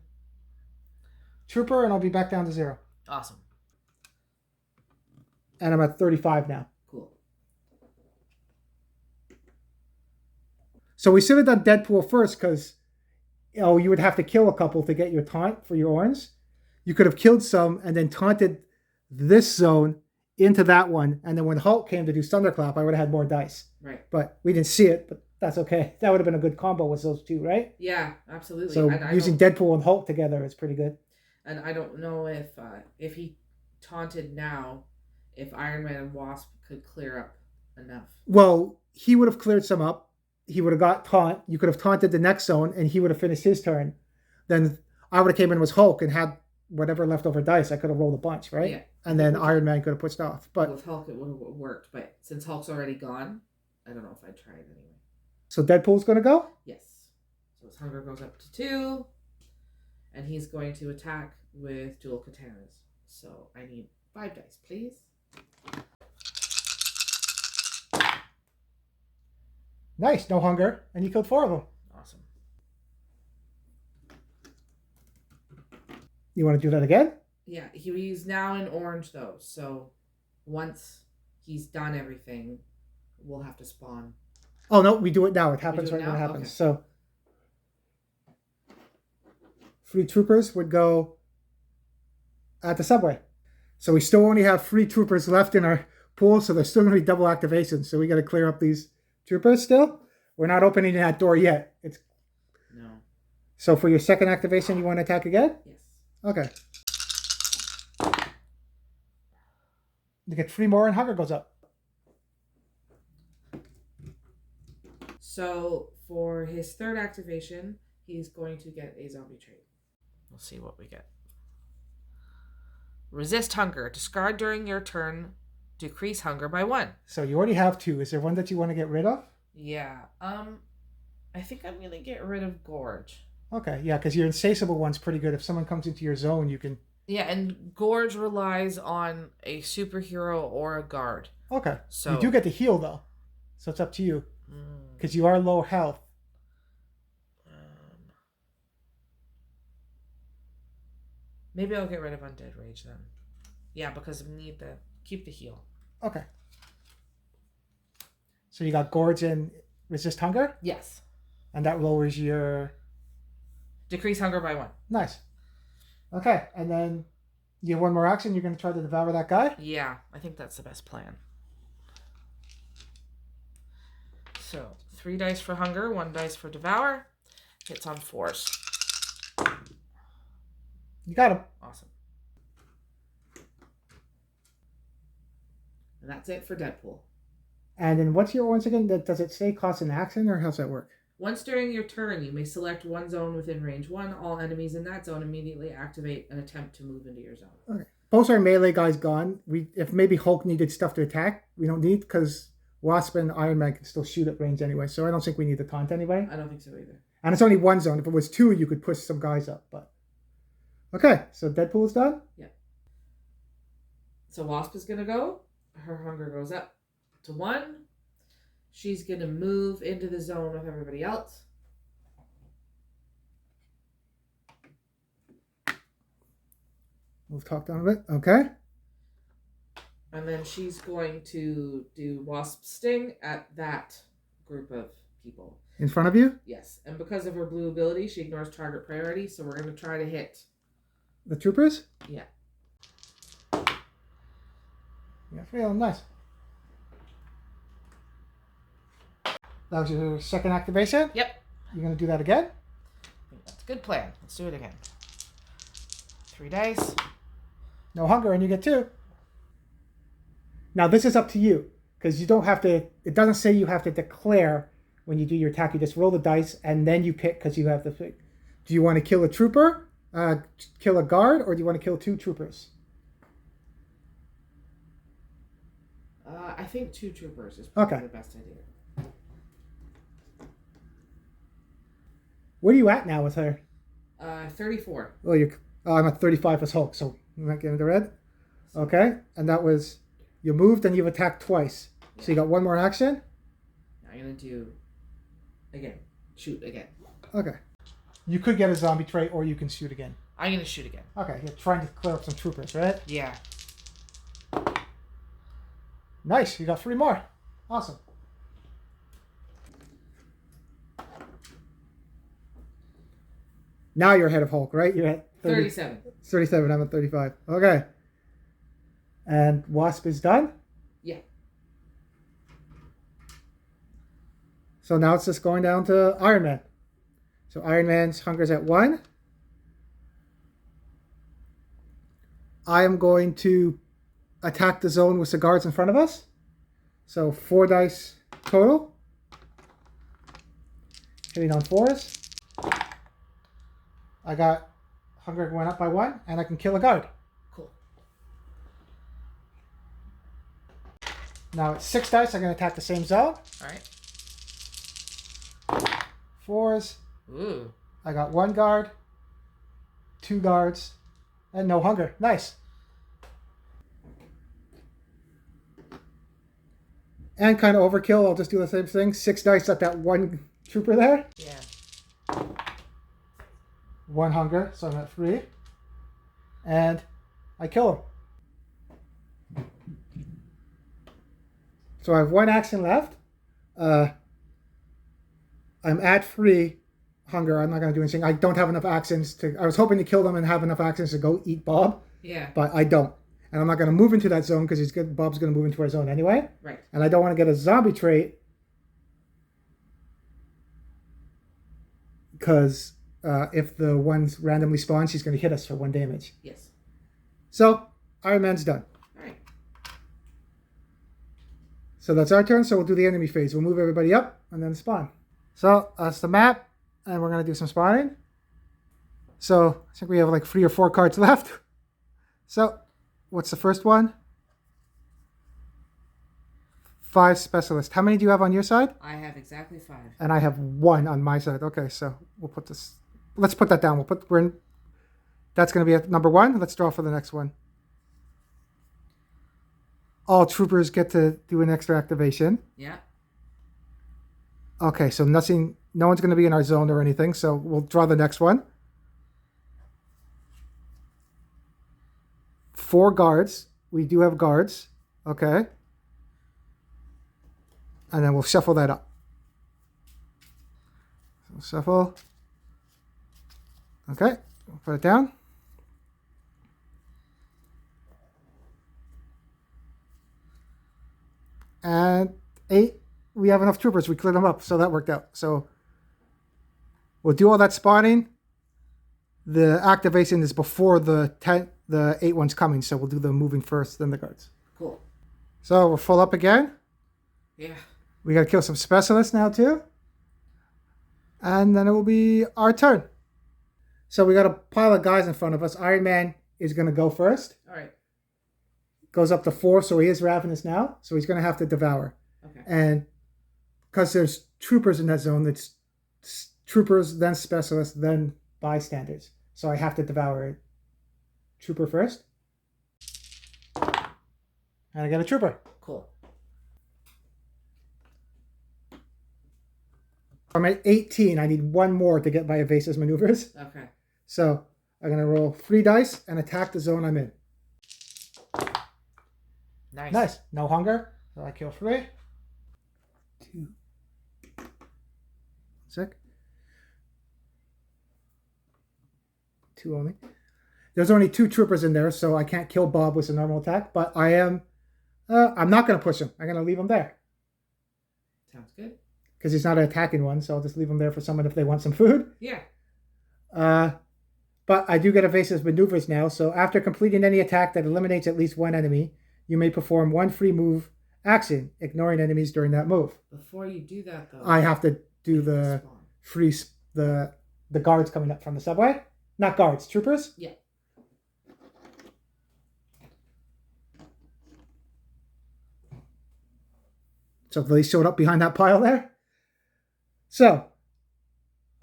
trooper, and I'll be back down to 0. Awesome. And I'm at 35 now. Cool. So we should have done Deadpool first because, you would have to kill a couple to get your taunt for your orange. You could have killed some and then taunted this zone into that one. And then when Hulk came to do Thunderclap, I would have had more dice. Right. But we didn't see it, but that's okay. That would have been a good combo with those 2, right? Yeah, absolutely. So using Deadpool and Hulk together is pretty good. And I don't know if he taunted now, if Iron Man and Wasp could clear up enough. Well, he would have cleared some up. He would have got taunt. You could have taunted the next zone, and he would have finished his turn. Then I would have came in with Hulk and had whatever leftover dice. I could have rolled a bunch, right? Yeah. And then Iron Man could have pushed off. But with Hulk, it would have worked. But since Hulk's already gone, I don't know if I'd try it anyway. So Deadpool's going to go? Yes. So his hunger goes up to 2, and he's going to attack with dual katanas. So I need 5 dice, please. Nice, no hunger, and you killed 4 of them. Awesome. You want to do that again? Yeah, he's now in orange though, so once he's done everything, we'll have to spawn. Oh no, we do it now. It happens right when it happens. Okay. So 3 troopers would go at the subway. So we still only have 3 troopers left in our pool, so there's still going to be double activations. So we got to clear up these troopers still. We're not opening that door yet. No. So for your second activation, you want to attack again? Yes. Okay. You get 3 more and hunger goes up. So for his third activation, he's going to get a zombie trait. We'll see what we get. Resist hunger. Discard during your turn. Decrease hunger by 1. So you already have 2. Is there one that you want to get rid of? Yeah. I think I'm gonna get rid of Gorge. Okay, yeah, because your insatiable one's pretty good. If someone comes into your zone, you can... Yeah, and Gorge relies on a superhero or a guard. Okay. So you do get to heal, though. So it's up to you. Because you are low health. Maybe I'll get rid of Undead Rage then. Yeah, because I need to keep the heal. Okay. So you got Gorge and Resist Hunger? Yes. And that lowers your... Decrease hunger by 1. Nice. Okay, and then you have 1 more action. You're going to try to devour that guy? Yeah, I think that's the best plan. So, 3 dice for hunger, 1 dice for devour. Hits on 4s. You got him. Awesome. And that's it for Deadpool. And then what's your orange again? Does it say cost an action, or how's that work? Once during your turn, you may select one zone within range 1. All enemies in that zone immediately activate and attempt to move into your zone. Okay. Both our melee guys gone. If maybe Hulk needed stuff to attack, we don't need, because Wasp and Iron Man can still shoot at range anyway, so I don't think we need the taunt anyway. I don't think so either. And it's only 1 zone. If it was 2, you could push some guys up. But okay, so Deadpool's done? Yeah. So Wasp is going to go. Her hunger goes up to 1. She's going to move into the zone with everybody else. Move talk down a bit. Okay. And then she's going to do Wasp Sting at that group of people. In front of you? Yes. And because of her blue ability, she ignores target priority, so we're going to try to hit. The troopers? Yeah. Yeah, feeling nice. That was your second activation? Yep. You're going to do that again? I think that's a good plan. Let's do it again. 3 dice. No hunger, and you get 2. Now, this is up to you, because you don't have to, it doesn't say you have to declare when you do your attack. You just roll the dice, and then you pick, because you have to pick. Do you want to kill a trooper, kill a guard, or do you want to kill 2 troopers? I think 2 troopers is probably the best idea. Where are you at now with her? 34. Oh, I'm at 35 as Hulk, so you're not getting the red. Okay, and that was, you moved and you've attacked twice. Yeah. So you got 1 more action? I'm going to do, again, shoot again. Okay. You could get a zombie trait or you can shoot again. I'm going to shoot again. Okay, you're trying to clear up some troopers, right? Yeah. Nice, you got 3 more. Awesome. Now you're ahead of Hulk, right? You're at 37. 37, I'm at 35. Okay. And Wasp is done? Yeah. So now it's just going down to Iron Man. So Iron Man's hunger's at 1. I am going to attack the zone with the guards in front of us. So 4 dice total. Hitting on 4s. I got hunger going up by 1, and I can kill a guard. Cool. Now it's 6 dice. I'm going to attack the same zone. All right. 4s. Ooh. I got 1 guard, 2 guards, and no hunger. Nice. And kind of overkill. I'll just do the same thing. 6 dice at that 1 trooper there. Yeah. 1 hunger, so I'm at 3. And I kill him. So I have 1 action left. I'm at 3 hunger. I'm not going to do anything. I don't have enough actions to... I was hoping to kill them and have enough actions to go eat Bob. Yeah. But I don't. And I'm not going to move into that zone because Bob's going to move into our zone anyway. Right. And I don't want to get a zombie trait because if the ones randomly spawn, she's going to hit us for 1 damage. Yes. So Iron Man's done. All right. So that's our turn. So we'll do the enemy phase. We'll move everybody up and then spawn. So that's the map. And we're going to do some spawning. So I think we have like 3 or 4 cards left. So what's the first one? 5 specialists. How many do you have on your side? I have exactly 5. And I have 1 on my side. Okay, so we'll put this. Let's put that down. That's going to be at number 1. Let's draw for the next one. All troopers get to do an extra activation. Yeah. Okay, so no one's going to be in our zone or anything. So we'll draw the next one. 4 guards. We do have guards. Okay. And then we'll shuffle that up. So shuffle. Okay. We'll put it down. And 8. We have enough troopers. We cleared them up. So that worked out. So we'll do all that spawning. The activation is before the 8 one's coming. So we'll do the moving first, then the guards. Cool. So we're full up again. Yeah. We got to kill some specialists now too. And then it will be our turn. So we got a pile of guys in front of us. Iron Man is going to go first. All right. Goes up to 4, so he is ravenous now. So he's going to have to devour. Okay. And because there's troopers in that zone, it's troopers, then specialists, then bystanders. So I have to devour a trooper first. And I get a trooper. Cool. I'm at 18. I need 1 more to get my evasive maneuvers. Okay. So I'm going to roll 3 dice and attack the zone I'm in. Nice. No hunger. So I kill 3. 2. Sec. 2 only. There's only 2 troopers in there, so I can't kill Bob with a normal attack. But I am... I'm not going to push him. I'm going to leave him there. Sounds good. Because he's not an attacking one, so I'll just leave him there for someone if they want some food. Yeah. But I do get evasive maneuvers now, so after completing any attack that eliminates at least one enemy, you may perform 1 free move action, ignoring enemies during that move. Before you do that, though... I have to do the free... the guards coming up from the subway. Not guards, troopers? Yeah. So they showed up behind that pile there. So,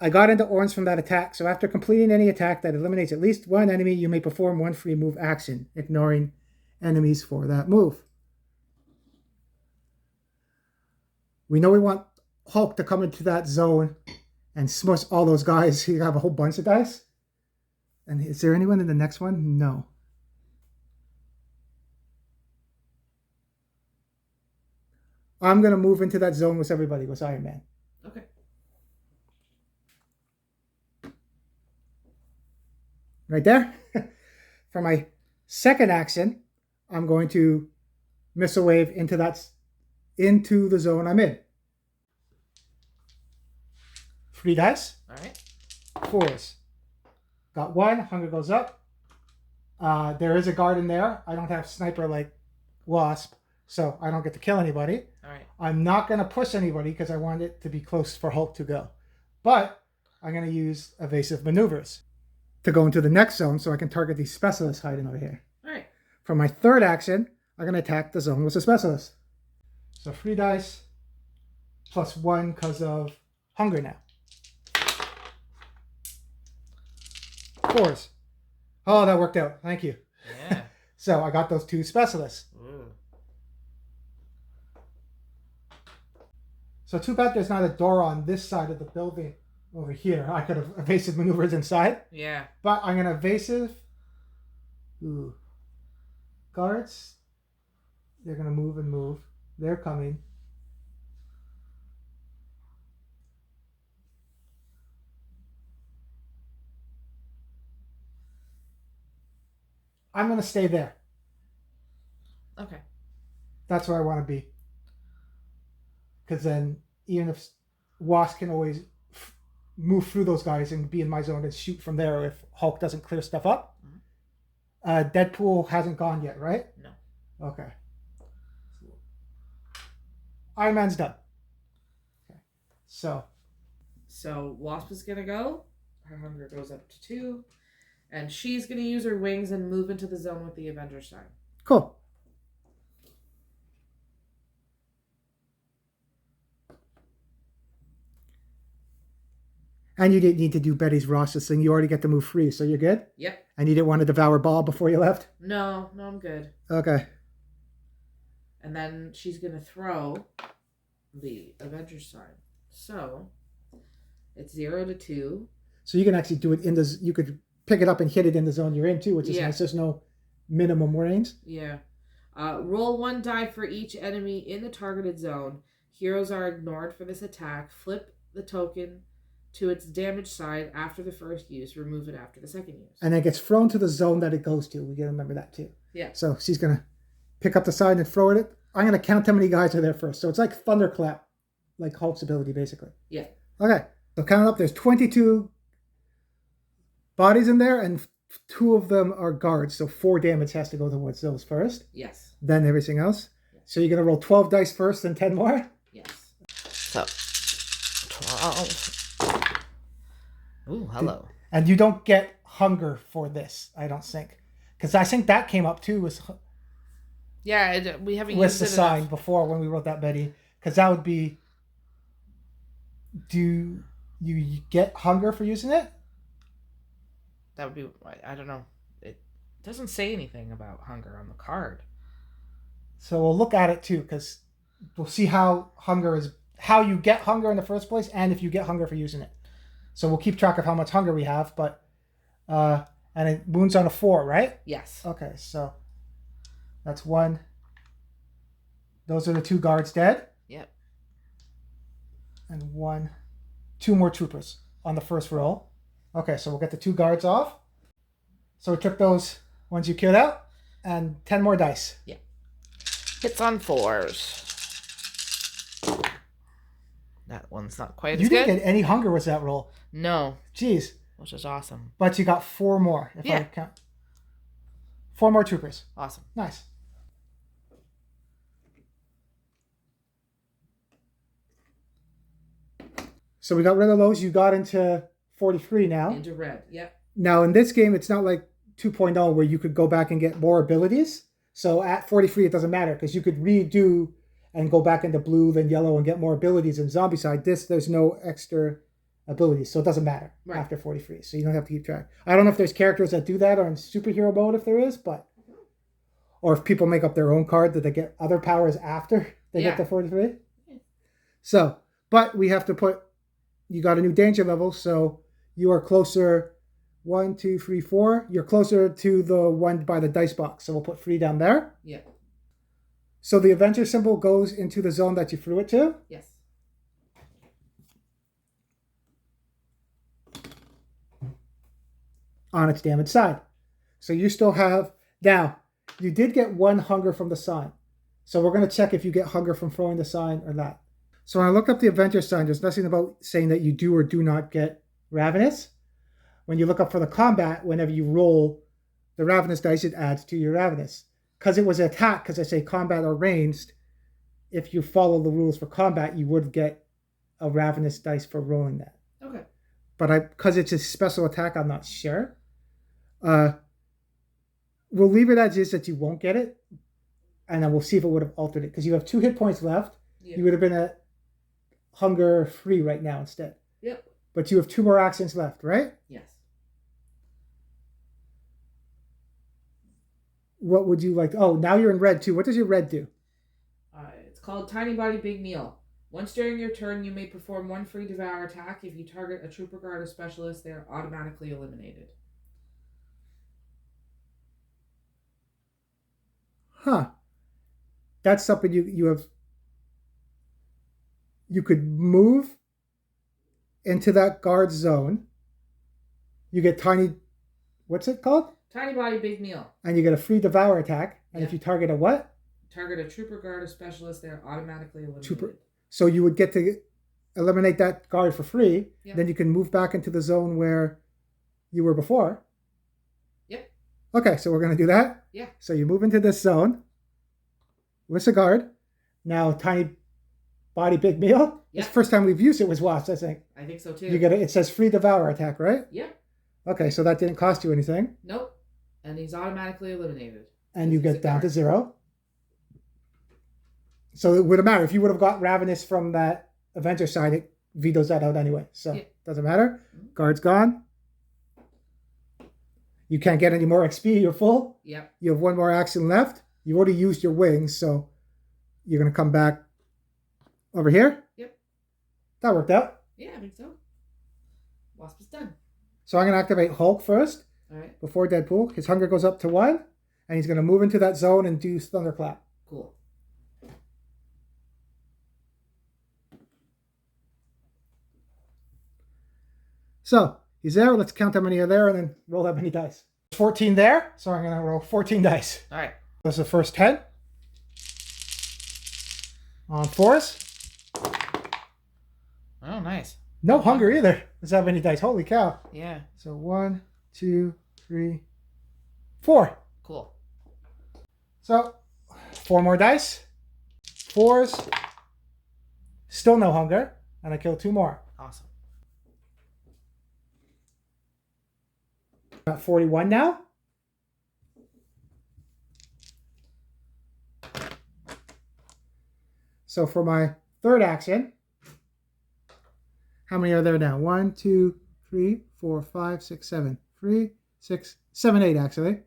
I got into orange from that attack. So after completing any attack that eliminates at least one enemy, you may perform 1 free move action, ignoring enemies for that move. We know we want Hulk to come into that zone and smush all those guys. You have a whole bunch of dice. And is there anyone in the next one? No. I'm going to move into that zone with everybody, with Iron Man. Okay. Right there. For my second action, I'm going to missile wave into the zone I'm in. 3 dice. All right. 4s. Got 1. Hunger goes up. There is a guard in there. I don't have sniper like Wasp, so I don't get to kill anybody. All right. I'm not going to push anybody because I want it to be close for Hulk to go. But I'm going to use evasive maneuvers to go into the next zone so I can target these specialists hiding over here. All right. For my third action, I'm going to attack the zone with a specialist. So 3 dice plus 1 because of hunger now. 4s. Oh, that worked out. Thank you. Yeah. So I got those 2 specialists. Ooh. So too bad there's not a door on this side of the building over here. I could have evasive maneuvers inside. Yeah. But I'm going to evasive. Ooh. Guards. They're going to move and move. They're coming. I'm going to stay there. Okay. That's where I want to be. Because then, even if Wasp can always move through those guys and be in my zone and shoot from there if Hulk doesn't clear stuff up. Mm-hmm. Deadpool hasn't gone yet, right? No. Okay. Iron Man's done. Okay. So Wasp is going to go. Her hunger goes up to 2. And she's going to use her wings and move into the zone with the Avengers Sign. Cool. And you didn't need to do Betty's Ross's thing. You already get to move free, so you're good? Yep. And you didn't want to devour Ball before you left? No, I'm good. Okay. And then she's going to throw the Avengers Sign. So, it's 0 to 2. So you can actually do it in the... You could pick it up and hit it in the zone you're in, too, which is nice. There's no minimum range. Yeah. Roll 1 die for each enemy in the targeted zone. Heroes are ignored for this attack. Flip the token to its damage side after the first use. Remove it after the second use. And it gets thrown to the zone that it goes to. We got to remember that, too. Yeah. So she's going to pick up the side and throw it. I'm going to count how many guys are there first. So it's like Thunderclap, like Hulk's ability, basically. Yeah. Okay. So count up. There's 22 bodies in there, and 2 of them are guards. So 4 damage has to go towards those first. Yes. Then everything else. Yes. So you're going to roll 12 dice first and 10 more? Yes. So, 12. Ooh, hello. And you don't get hunger for this, I don't think. Because I think that came up too with Yeah, we haven't with used the it sign enough. before when we wrote that, Betty. Because that would be... Do you get hunger for using it? That would be... I don't know. It doesn't say anything about hunger on the card. So we'll look at it too, because we'll see how you get hunger in the first place, and if you get hunger for using it. So we'll keep track of how much hunger we have, but And it wounds on a 4, right? Yes. Okay, so that's 1. Those are the 2 guards dead. Yep. And 2 more troopers on the first roll. Okay, so we'll get the 2 guards off. So we took those ones you killed out, and 10 more dice. Yeah. Hits on 4s. That one's not quite You as good. didn't get any hunger with that roll. No. Jeez. Which is awesome. But you got 4 more, if I count. 4 more troopers. Awesome. Nice. So we got rid of those. You got into 43 now. Into red. Yep. Now, in this game, it's not like 2.0 where you could go back and get more abilities. So at 43, it doesn't matter because you could redo and go back into blue, then yellow, and get more abilities in Zombicide. There's no extra abilities, so it doesn't matter after 43. So you don't have to keep track. I don't know if there's characters that do that or in superhero mode if there is, but... Or if people make up their own card that they get other powers after they get to 43. So, but we have to put... You got a new danger level, so you are closer... 1, 2, 3, 4. You're closer to the one by the dice box, so we'll put 3 down there. Yeah. So the Avenger symbol goes into the zone that you threw it to? Yes. On its damaged side. So you still have... Now, you did get 1 hunger from the sign. So we're going to check if you get hunger from throwing the sign or not. So when I looked up the Avengers Sign, there's nothing about saying that you do or do not get Ravenous. When you look up for the combat, whenever you roll the Ravenous dice, it adds to your Ravenous. Because it was an attack, because I say combat or ranged, if you follow the rules for combat, you would get a Ravenous dice for rolling that. Okay. But because it's a special attack, I'm not sure. We'll leave it as is that you won't get it. And then we'll see if it would have altered it. Because you have 2 hit points left. Yep. You would have been at hunger 3 right now instead. Yep. But you have 2 more actions left, right? Yes. What would you like? Oh, now you're in red too. What does your red do? It's called Tiny Body Big Meal. Once during your turn, you may perform 1 free devour attack. If you target a trooper guard or specialist, they are automatically eliminated. Huh. That's something you have. You could move into that guard zone. You get tiny. What's it called? Tiny Body Big Meal. And you get a free devour attack. And if you target a what? Target a trooper guard or specialist, they're automatically eliminated. So you would get to eliminate that guard for free. Yep. Then you can move back into the zone where you were before. Yep. Okay, so we're going to do that? Yeah. So you move into this zone with a guard. Now, Tiny Body Big Meal. Yep. It's the first time we've used it was Wasp, I think. I think so too. You get it says free devour attack, right? Yep. Okay, so that didn't cost you anything. Nope. And he's automatically eliminated. And you get down to 0. So it wouldn't matter. If you would have got Ravenous from that Avengers Sign, it vetoes that out anyway. So doesn't matter. Guard's gone. You can't get any more XP. You're full. Yep. You have 1 more action left. You already used your wings, so you're going to come back over here. Yep. That worked out. Yeah, I think so. Wasp is done. So I'm going to activate Hulk first. All right. Before Deadpool. His hunger goes up to 1. And he's going to move into that zone and do Thunderclap. Cool. So, he's there. Let's count how many are there and then roll that many dice. 14 there. So I'm going to roll 14 dice. All right. That's the first 10. On 4s. Oh, nice. No hunger either. Does that have any dice? Holy cow. Yeah. So 1, 2, 3, 4. Cool. So 4 more dice. 4s. Still no hunger. And I kill 2 more. Awesome. At 41 now. So for my third action, how many are there now? 1, 2, 3, 4, 5, 6, 7. 3, 6, 7, 8 actually.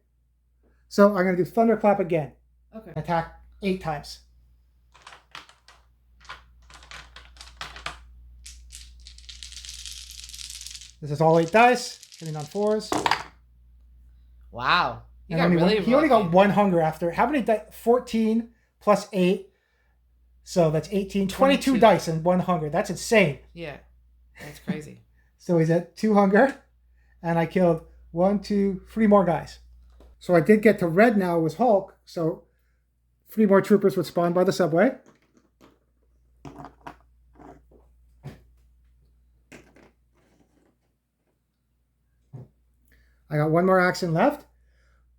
So I'm going to do Thunderclap again. Okay. Attack 8 times. This is all 8 dice. Hitting on 4s. Wow. You And got really he only got lucky. 1 hunger after. How many 14 plus 8. So that's 18. 22 22. dice and 1 hunger. That's insane. Yeah. That's crazy. So he's at 2 hunger. And I killed 1, 2, 3 more guys. So I did get to red now with Hulk. So 3 more troopers would spawn by the subway. I got 1 more action left.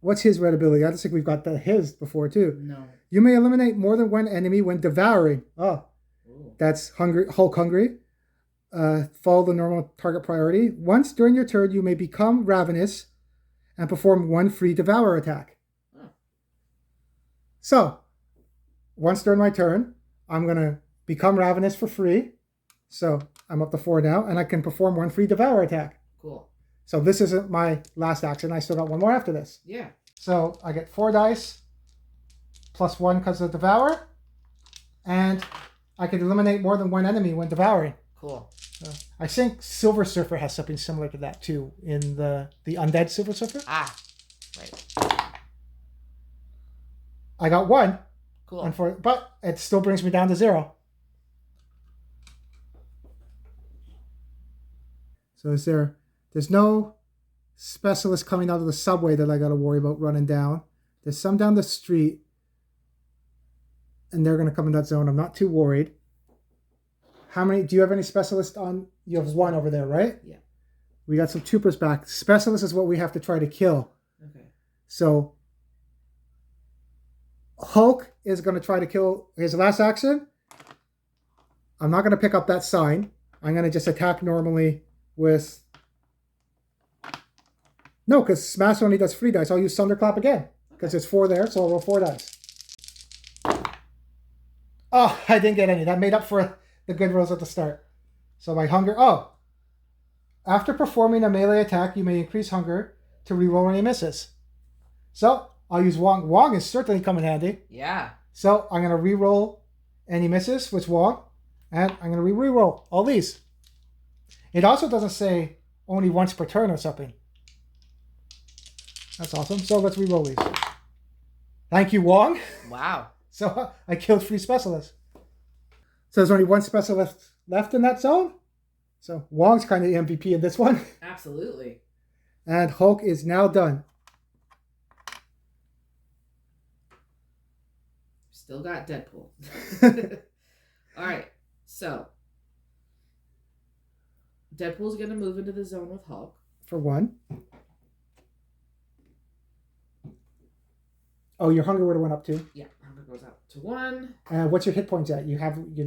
What's his red ability? I just think we've got his before too. No. You may eliminate more than 1 enemy when devouring. Oh, Ooh. that's Hulk hungry. Follow the normal target priority. Once during your turn, you may become ravenous and perform 1 free devour attack. Oh. So, once during my turn, I'm going to become ravenous for free. So, I'm up to 4 now, and I can perform 1 free devour attack. Cool. So, this isn't my last action. I still got 1 more after this. Yeah. So, I get 4 dice, plus 1 because of devour, and I can eliminate more than 1 enemy when devouring. Cool. I think Silver Surfer has something similar to that too in the undead Silver Surfer. Ah, right. I got 1, Cool. but it still brings me down to 0. So there's no specialist coming out of the subway that I got to worry about running down. There's some down the street, and they're going to come in that zone. I'm not too worried. How many? Do you have any specialists on? You have 1 over there, right? Yeah. We got some troopers back. Specialist is what we have to try to kill. Okay. So Hulk is going to try to kill his last action. I'm not going to pick up that sign. I'm going to just attack normally with... No, because Smash only does 3 dice. I'll use Thunderclap again because there's 4 there, so I'll roll 4 dice. Oh, I didn't get any. That made up for the good rolls at the start. So my hunger... Oh. After performing a melee attack, you may increase hunger to reroll any misses. So I'll use Wong. Wong is certainly coming handy. Yeah. So I'm going to reroll any misses with Wong. And I'm going to reroll all these. It also doesn't say only once per turn or something. That's awesome. So let's reroll these. Thank you, Wong. Wow. So I killed 3 specialists. So there's only 1 specialist left in that zone. So Wong's kind of the MVP in this one. Absolutely. And Hulk is now done. Still got Deadpool. All right. So Deadpool's going to move into the zone with Hulk. For 1. Oh, your hunger would have went up too. Yeah, hunger goes up to 1. What's your hit points at? You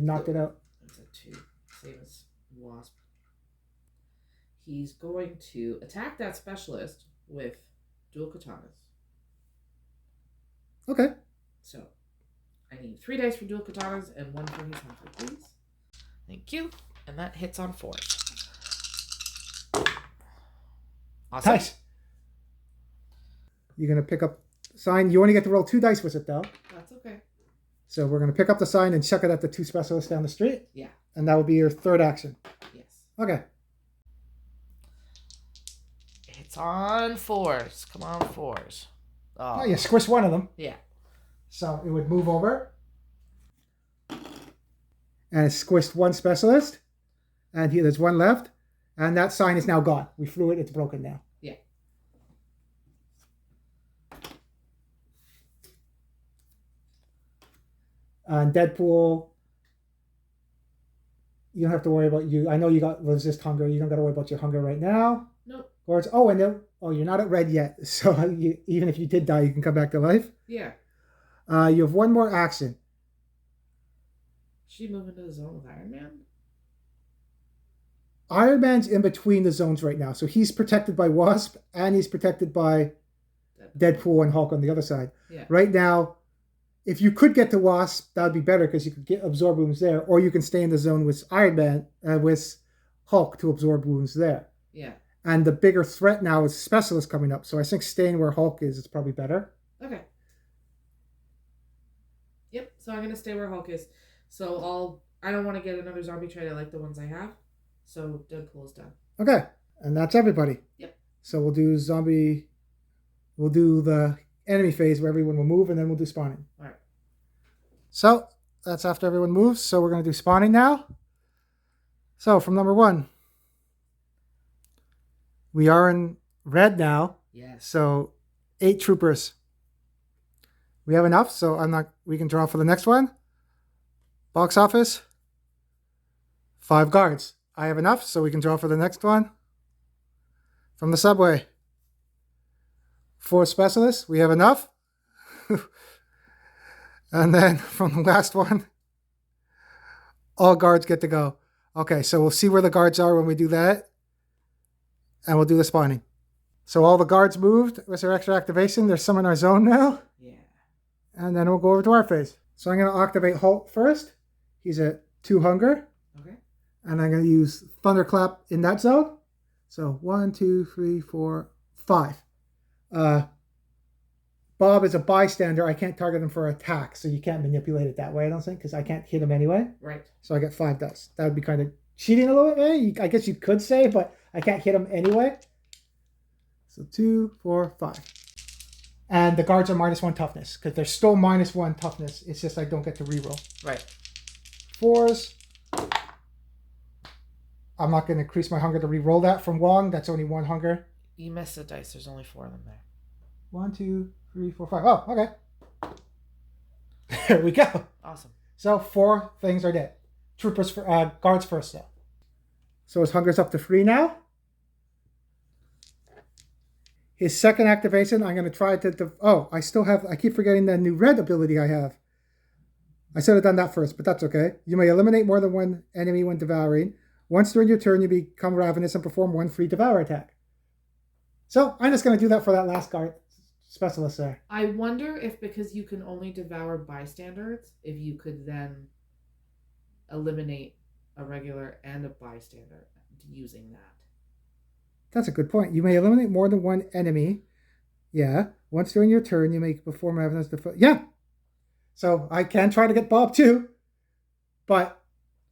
knocked it out. It's a 2. Same as Wasp. He's going to attack that specialist with dual katanas. Okay. So I need 3 dice for dual katanas and 1 for his hunter, please. Thank you. And that hits on 4. Awesome. Nice. You're going to pick up sign. You only get to roll 2 dice with it though. That's okay. So we're going to pick up the sign and chuck it at the 2 specialists down the street. Yeah. And that will be your 3rd action. Yes. Okay. It's on 4s. Come on, 4s. Oh, you squish 1 of them. Yeah. So it would move over. And it squished 1 specialist. And there's 1 left. And that sign is now gone. We flew it. It's broken now. Yeah. And Deadpool, you don't have to worry about you. I know you got resist hunger. You don't got to worry about your hunger right now. Nope. Or it's, you're not at red yet. So even if you did die, you can come back to life. Yeah. You have 1 more action. She move into the zone with Iron Man? Iron Man's in between the zones right now. So he's protected by Wasp and he's protected by Deadpool and Hulk on the other side. Yeah. Right now, if you could get to Wasp, that would be better because you could get absorb wounds there. Or you can stay in the zone with Iron Man, with Hulk to absorb wounds there. Yeah. And the bigger threat now is Specialist coming up. So I think staying where Hulk is probably better. Okay. Yep. So I'm going to stay where Hulk is. So I don't want to get another zombie trait. I like the ones I have. So Deadpool is done. Okay. And that's everybody. Yep. So we'll do we'll do the enemy phase where everyone will move, and then we'll do spawning. All right. So that's after everyone moves. So we're going to do spawning now. So from number 1, we are in red now. Yes. So 8 troopers. We have enough, so we can draw for the next one. Box office. 5 guards. I have enough, so we can draw for the next one. From the subway. 4 specialists. We have enough. And then from the last one, all guards get to go. Okay, so we'll see where the guards are when we do that. And we'll do the spawning. So all the guards moved with their extra activation. There's some in our zone now. Yeah. And then we'll go over to our phase. So I'm going to activate Hulk first. He's at 2 hunger. Okay. And I'm going to use Thunderclap in that zone. So 1, 2, 3, 4, 5. Bob is a bystander. I can't target him for attack, so you can't manipulate it that way, I don't think, because I can't hit him anyway. Right. So I get 5 dice. That would be kind of cheating a little bit, maybe. I guess you could say, but I can't hit him anyway. So 2, 4, 5. And the guards are -1 toughness, because they're still -1 toughness. It's just I don't get to reroll. Right. 4s. I'm not going to increase my hunger to reroll that from Wong. That's only 1 hunger. You missed a dice. There's only 4 of them there. 1, 2, 3, 4, 5. Oh, okay. There we go. Awesome. So 4 things are dead. Troopers for guards first though. So his hunger's up to 3 now. His second activation, I'm going to try to... I keep forgetting the new red ability I have. I should have done that first, but that's okay. You may eliminate more than 1 enemy when devouring. Once during your turn, you become ravenous and perform 1 free devour attack. So I'm just going to do that for that last guard specialist there. I wonder if because you can only devour bystanders, if you could then eliminate a regular and a bystander using that. That's a good point. You may eliminate more than 1 enemy. Yeah. Once during your turn, you may perform ravenous defense. Yeah. So I can try to get Bob too, but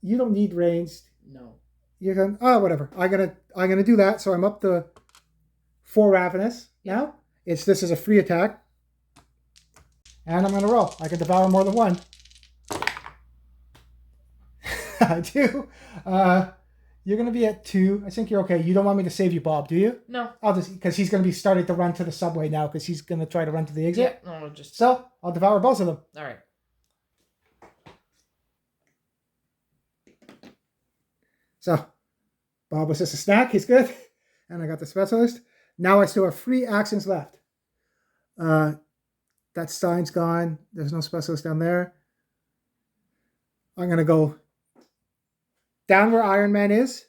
you don't need ranged. No. You're going, whatever. I'm gonna do that. So I'm up to 4 ravenous now. This is a free attack. And I'm gonna roll. I can devour more than 1. I do. You're gonna be at 2. I think you're okay. You don't want me to save you, Bob, do you? No. I'll just, because he's gonna be starting to run to the subway now, because he's gonna try to run to the exit. Yeah. No, just. So I'll devour both of them. All right. So Bob was just a snack. He's good. And I got the specialist. Now I still have 3 actions left. That sign's gone. There's no specialist down there. I'm going to go down where Iron Man is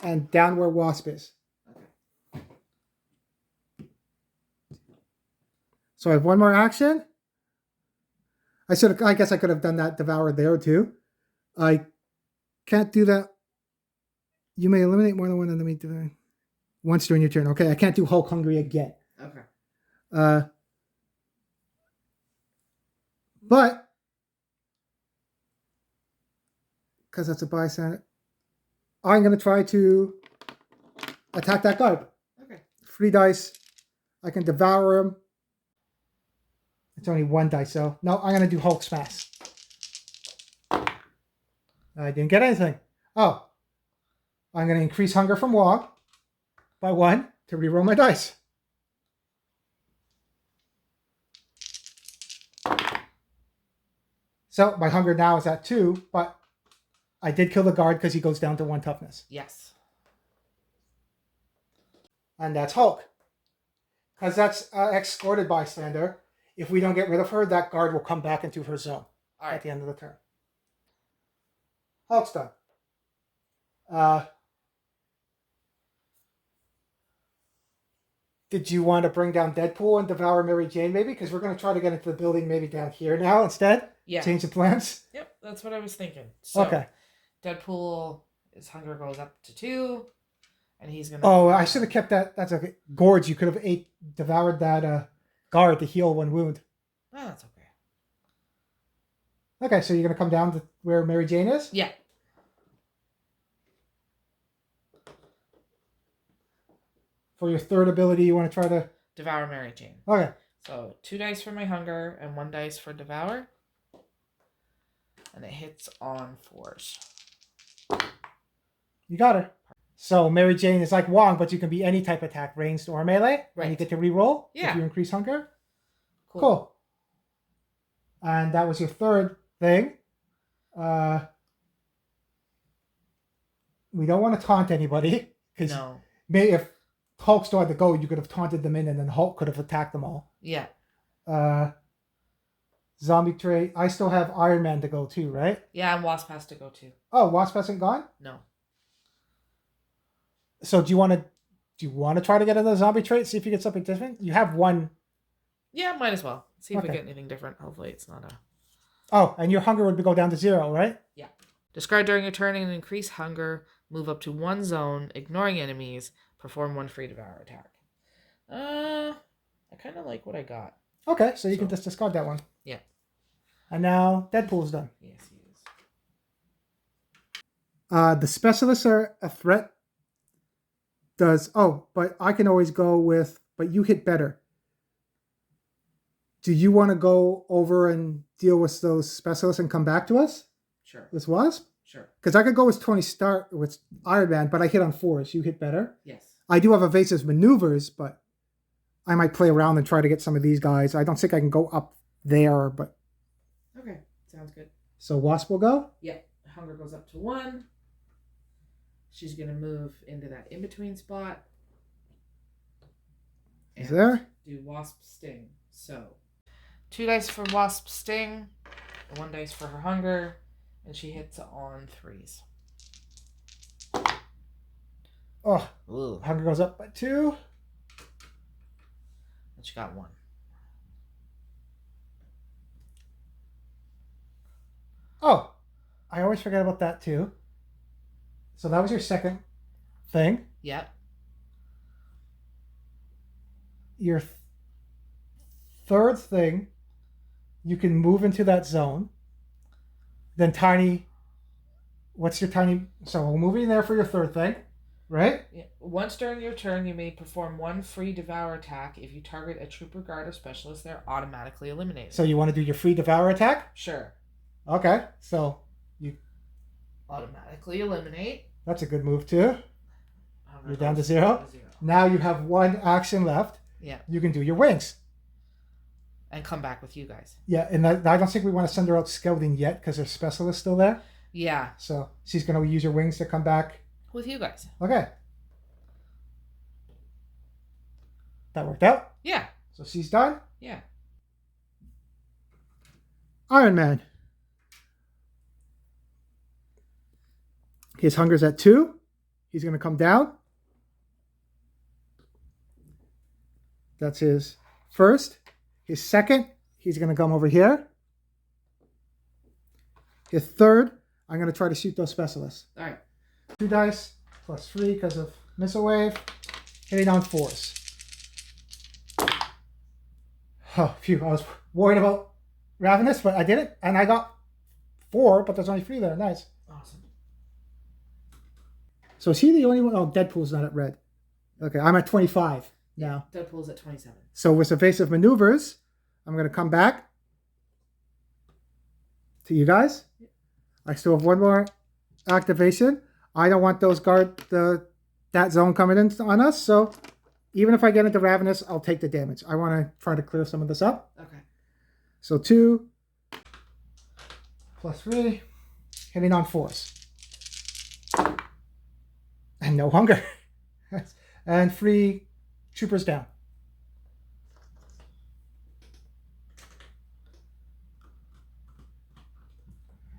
and down where Wasp is. Okay. So I have 1 more action. I guess I could have done that devour there too. I can't do that. You may eliminate more than 1 enemy once during your turn. Okay, I can't do Hulk Hungry again. Okay. But because that's a bystander, I'm going to try to attack that guard. Okay. 3 dice. I can devour him. It's only 1 dice, so no, I'm going to do Hulk Smash. I didn't get anything. Oh. I'm going to increase hunger from Wong by 1 to reroll my dice. So my hunger now is at 2, but I did kill the guard because he goes down to 1 toughness. Yes. And that's Hulk. Because that's escorted bystander. If we don't get rid of her, that guard will come back into her zone at the end of the turn. Hulk's done. Did you want to bring down Deadpool and devour Mary Jane maybe? Because we're going to try to get into the building maybe down here now instead. Yeah. Change the plans. Yep, that's what I was thinking. So, okay. Deadpool, his hunger goes up to 2, and he's going to... Oh, I should have kept that. That's okay. Gorge, you could have devoured that guard to heal 1 wound. Oh, that's okay. Okay, so you're going to come down to where Mary Jane is? Yeah. For your 3rd ability, you want to try to... Devour Mary Jane. Okay. So 2 dice for my hunger and 1 dice for Devour. And it hits on 4s. You got her. So Mary Jane is like Wong, but you can be any type of attack, ranged or melee. Right. And you get to re-roll Yeah. if you increase hunger. Cool. And that was your third thing. We don't want to taunt anybody. Because No. if Hulk still had to go, you could have taunted them in and then Hulk could have attacked them all. Yeah. Zombie trait. I still have Iron Man to go too, right? Yeah, and Wasp has to go too. Oh, Wasp hasn't gone? No. So do you want to try to get another zombie trait? See if you get something different? You have one. Yeah, might as well. See if we Okay. get anything different. Hopefully it's not a... Oh, and your hunger would go down to 0, right? Yeah. Discard during your turn and increase hunger. Move up to 1 zone, ignoring enemies. Perform 1 free Devour attack. I kind of like what I got. Okay, so you can just discard that one. Yeah. And now Deadpool's done. Yes, he is. The specialists are a threat. But I can always go with, but you hit better. Do you want to go over and deal with those specialists and come back to us? Sure. This Wasp? Sure. Because I could go with Tony Stark with Iron Man, but I hit on 4s. You hit better. Yes. I do have evasive maneuvers, but I might play around and try to get some of these guys. I don't think I can go up there, but... Okay, sounds good. So Wasp will go? Yeah, hunger goes up to 1. She's going to move into that in-between spot. Is there? Do Wasp Sting. So 2 dice for Wasp Sting. 1 dice for her hunger. And she hits on 3s. Oh, Ooh. hunger goes up by 2. And she got 1. Oh, I always forget about that too. So that was your second thing. Yep. Your third thing, you can move into that zone. Then Tiny, what's your Tiny? So we'll move in there for your third thing, right? Yeah. Once during your turn, you may perform 1 free Devour attack. If you target a trooper, guard, or specialist, they're automatically eliminated. So you want to do your free Devour attack? Sure. Okay, so you Automatically eliminate. that's a good move too. Hunger You're down to goes 0. to 0. Now you have 1 action left. Yeah. You can do your wings. And come back with you guys. Yeah, and I don't think we want to send her out scouting yet because her specialist's still there. Yeah. So she's going to use her wings to come back. With you guys. Okay. That worked out. Yeah. So she's done. Yeah. Iron Man. His hunger's at 2. He's going to come down. That's his first. His second, he's going to come over here. His third, I'm going to try to shoot those specialists. all right. 2 dice plus 3 because of missile wave. Hitting on 4s. Oh, phew. I was worried about Ravenous, but I did it. And I got 4, but there's only 3 there. Nice. Awesome. So is he the only one? Oh, Deadpool's not at red. Okay, I'm at 25 now. Deadpool's at 27. So with evasive maneuvers, I'm going to come back to you guys. I still have 1 more activation. I don't want those that zone coming in on us. So even if I get into Ravenous, I'll take the damage. I want to try to clear some of this up. Okay. So 2 plus 3, hitting on 4s. And no hunger. And 3 troopers down.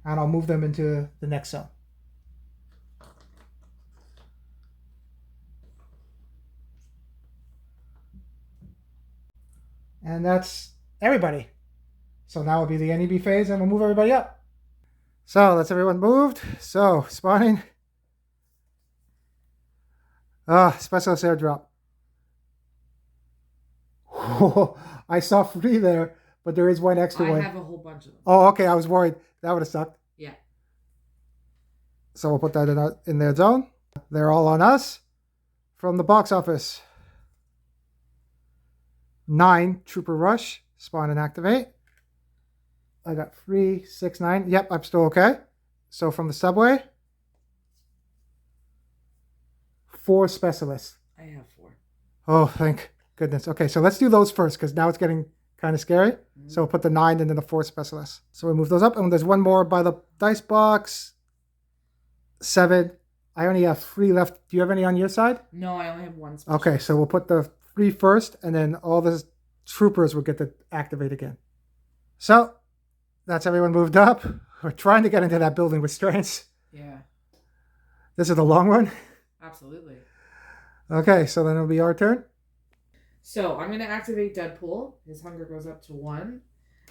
And I'll move them into the next zone. And that's everybody. So now will be the NEB phase and we'll move everybody up. So that's everyone moved. So spawning. Specialist airdrop. I saw 3 there, but there is 1 extra one. I have a whole bunch of them. Oh, okay. I was worried. That would have sucked. Yeah. So we'll put that in their zone. They're all on us from the box office. 9 Trooper Rush. Spawn and activate. I got 3, 6, 9. Yep, I'm still okay. So from the subway, 4 Specialists. I have 4. Oh, thank goodness. Okay, so let's do those first because now it's getting kind of scary. Mm-hmm. So we'll put the 9 and then the 4 Specialists. So we move those up. And there's one more by the dice box. 7. I only have 3 left. Do you have any on your side? No, I only have 1 special. Okay, so we'll put the 3 first, and then all the troopers will get to activate again. So that's everyone moved up. We're trying to get into that building with strengths. Yeah, This is the long one. absolutely. Okay, so then it'll be our turn. So I'm going to activate Deadpool. His hunger goes up to 1.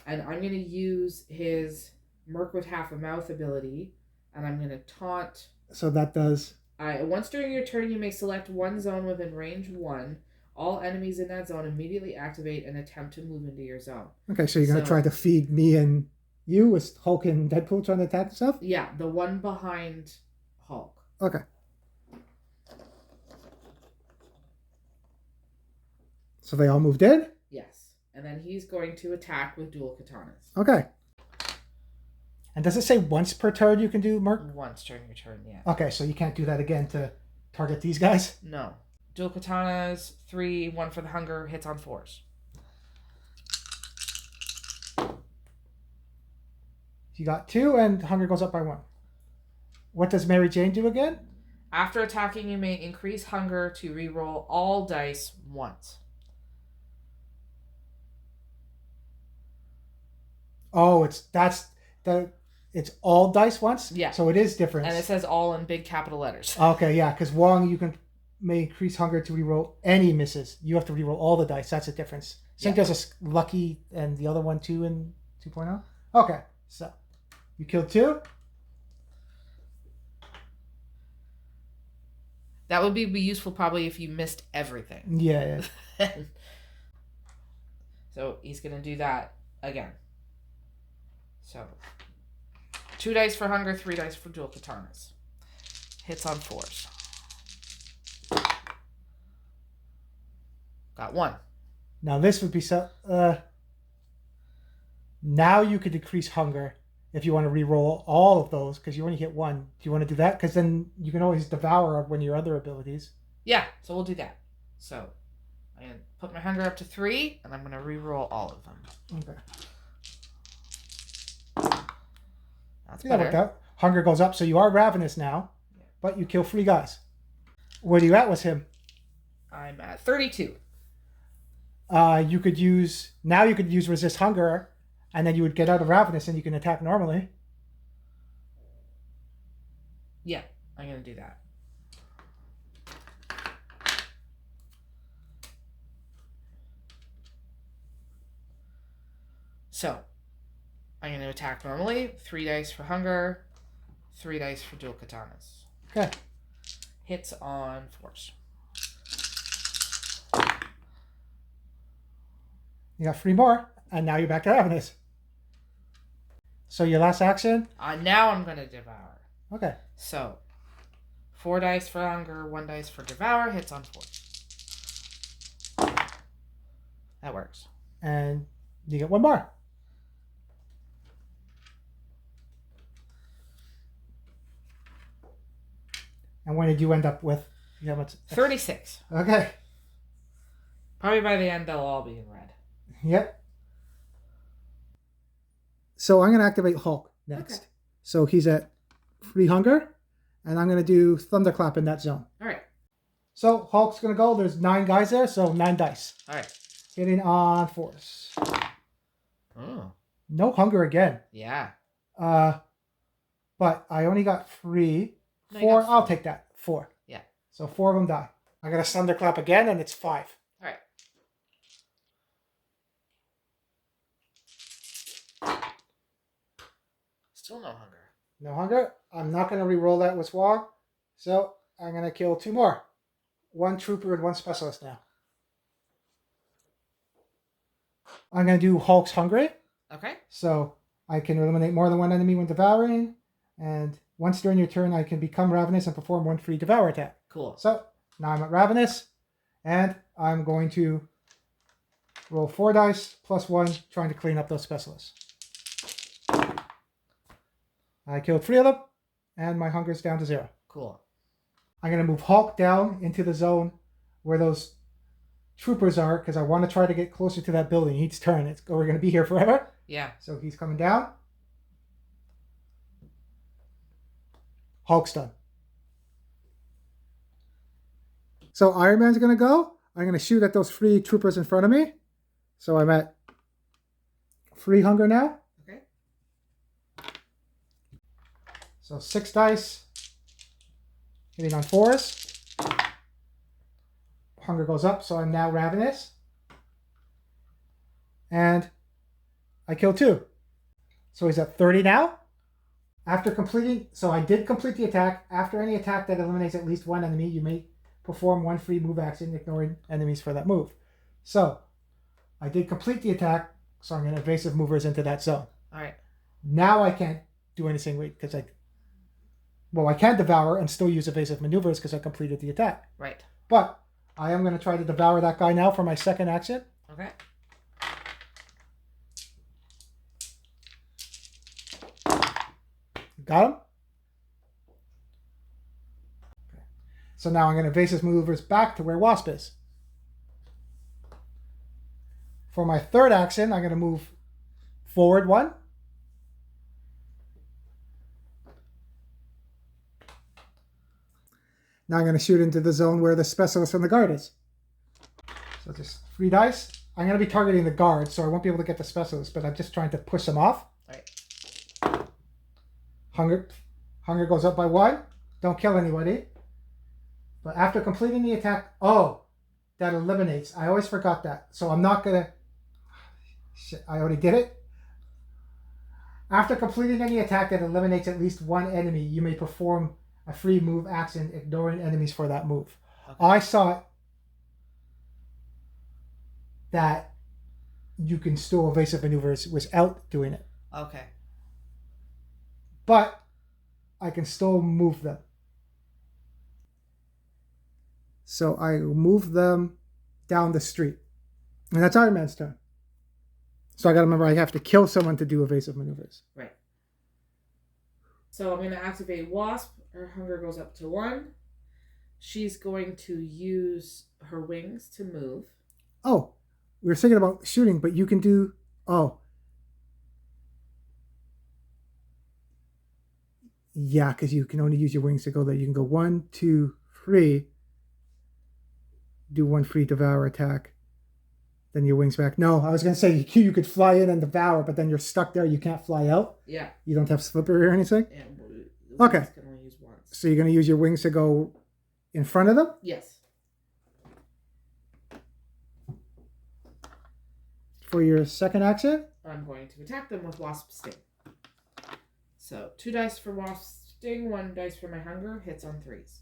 And I'm going to use his Merc with Half a Mouth ability. And I'm going to taunt. So that does... Once during your turn, you may select one zone within range 1. All enemies in that zone immediately activate and attempt to move into your zone. Okay, so you're going to try to feed me and you with Hulk and Deadpool trying to attack stuff? Yeah, the one behind Hulk. Okay. So they all moved in? Yes. And then he's going to attack with dual katanas. Okay. And does it say once per turn you can do Merc? Once during your turn, yeah. Okay, so you can't do that again to target these guys? No. Dual katanas, 3, 1 for the hunger, hits on 4s. You got 2 and hunger goes up by 1. What does Mary Jane do again? After attacking, you may increase hunger to reroll all dice once. Oh, it's all dice once? Yeah. So it is different. And it says all in big capital letters. Okay, yeah, because Wong, may increase hunger to reroll any misses. You have to reroll all the dice. That's the difference. I think there's a lucky and the other one too in 2.0. Okay, so you killed 2. That would be useful probably if you missed everything. Yeah. So he's going to do that again. So 2 dice for hunger, 3 dice for dual katanas. Hits on 4s. Got 1. Now this would be so. Now you could decrease hunger if you want to reroll all of those because you only hit 1. Do you want to do that? Because then you can always devour one of your other abilities. Yeah, so we'll do that. So I'm going to put my hunger up to 3, and I'm going to reroll all of them. Okay. That's See, that worked better. out. Hunger goes up, so you are ravenous now, but you kill 3 guys. Where are you at with him? I'm at 32. You could use resist hunger, and then you would get out of ravenous, and you can attack normally. Yeah, I'm going to do that. So, I'm going to attack normally. 3 dice for hunger, 3 dice for dual katanas. Okay. Hits on 4s. You got 3 more, and now you're back to ravenous. So your last action? Now I'm going to devour. Okay. So, 4 dice for hunger, 1 dice for devour, hits on 4. That works. And you get 1 more. And when did you end up with? You have 36. Okay. Probably by the end they'll all be in red. Yep. So I'm going to activate Hulk next. Okay. So he's at 3 hunger, and I'm going to do Thunderclap in that zone. All right. So Hulk's going to go. There's 9 guys there, so 9 dice. All right. Hitting on 4s. Oh. No hunger again. Yeah. But I only got 3. No, you 4. got I'll 4. take that. 4. Yeah. So 4 of them die. I'm going to Thunderclap again, and it's 5. All right. Still no hunger. No hunger. I'm not going to re-roll that with Wong. So I'm going to kill 2 more. 1 trooper and 1 specialist now. I'm going to do Hulk's hungry. Okay. So I can eliminate more than 1 enemy when devouring. And once during your turn, I can become ravenous and perform 1 free devour attack. Cool. So now I'm at ravenous. And I'm going to roll 4 dice plus 1, trying to clean up those specialists. I killed 3 of them, and my hunger's down to 0. Cool. I'm going to move Hulk down into the zone where those troopers are, because I want to try to get closer to that building each turn. We're going to be here forever. Yeah. So he's coming down. Hulk's done. So Iron Man's going to go. I'm going to shoot at those 3 troopers in front of me. So I'm at 3 hunger now. Okay. So 6 dice. Hitting on 4s. Hunger goes up, so I'm now ravenous. And I kill 2. So he's at 30 now. After completing, so I did complete the attack. After any attack that eliminates at least 1 enemy, you may perform 1 free move action, ignoring enemies for that move. So I did complete the attack, so I'm going to evasive movers into that zone. All right. Now I can't do anything because I can devour and still use evasive maneuvers because I completed the attack. Right. But I am going to try to devour that guy now for my second action. Okay. Got him? Okay. So now I'm going to evasive maneuvers back to where Wasp is. For my third action, I'm going to move forward 1. Now I'm going to shoot into the zone where the specialist from the guard is. So just 3 dice. I'm going to be targeting the guard, so I won't be able to get the specialist, but I'm just trying to push them off. Right. Hunger goes up by 1. Don't kill anybody. But after completing the attack, that eliminates. I always forgot that. So I'm not going to... Shit, I already did it. After completing any attack that eliminates at least 1 enemy, you may perform a free move action, ignoring enemies for that move. Okay. I saw that you can still evasive maneuvers without doing it. Okay. But I can still move them. So I move them down the street. And that's Iron Man's turn. So I got to remember I have to kill someone to do evasive maneuvers. Right. So I'm going to activate Wasp. Her hunger goes up to 1. She's going to use her wings to move. Oh, we were thinking about shooting, but you can do... Oh. Yeah, because you can only use your wings to go there. You can go 1, 2, 3. Do 1 free devour attack. Then your wings back. No, I was going to say you could fly in and devour, but then you're stuck there. You can't fly out. Yeah. You don't have slippery or anything? Yeah. Okay. Can only use once. So you're going to use your wings to go in front of them? Yes. For your second action? I'm going to attack them with Wasp Sting. So 2 dice for Wasp Sting, 1 dice for my hunger. Hits on 3s.